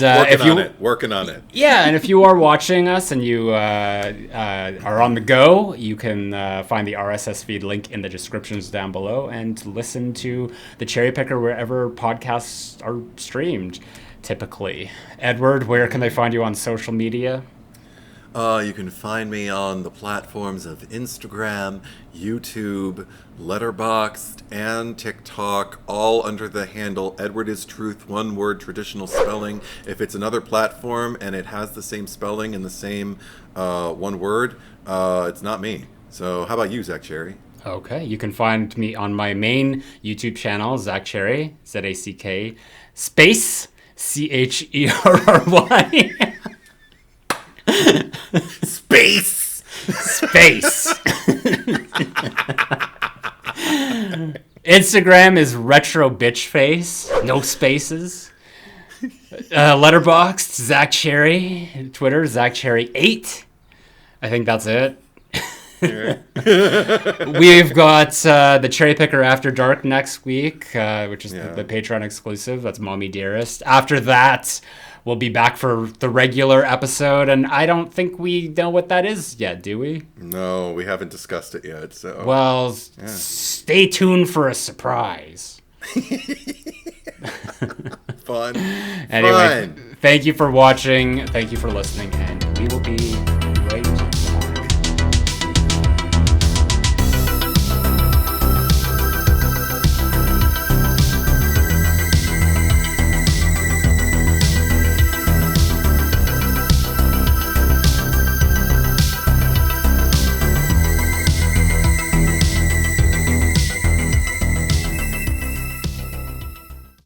working on it. Yeah, and if you are watching us and you are on the go, you can find the RSS feed link in the descriptions down below and listen to the Cherry Picker wherever podcasts are streamed, typically. Edward, where can they find you on social media? You can find me on the platforms of Instagram, YouTube, Letterboxd, and TikTok, all under the handle Edward is Truth, one word, traditional spelling. If it's another platform and it has the same spelling and the same one word, it's not me. So how about you, Zack Cherry? Okay, you can find me on my main YouTube channel, Zack Cherry, Z-A-C-K, space, C-H-E-R-R-Y. Space. Instagram is retro bitch face, no spaces. Letterboxd, Zack Cherry. Twitter, Zack Cherry 8. I think that's it. We've got the Cherry Picker After Dark next week, which is the Patreon exclusive. That's Mommy Dearest. After that, we'll be back for the regular episode, and I don't think we know what that is yet, do we? No, we haven't discussed it yet. So stay tuned for a surprise. Fun. Anyway, thank you for watching. Thank you for listening, and we will be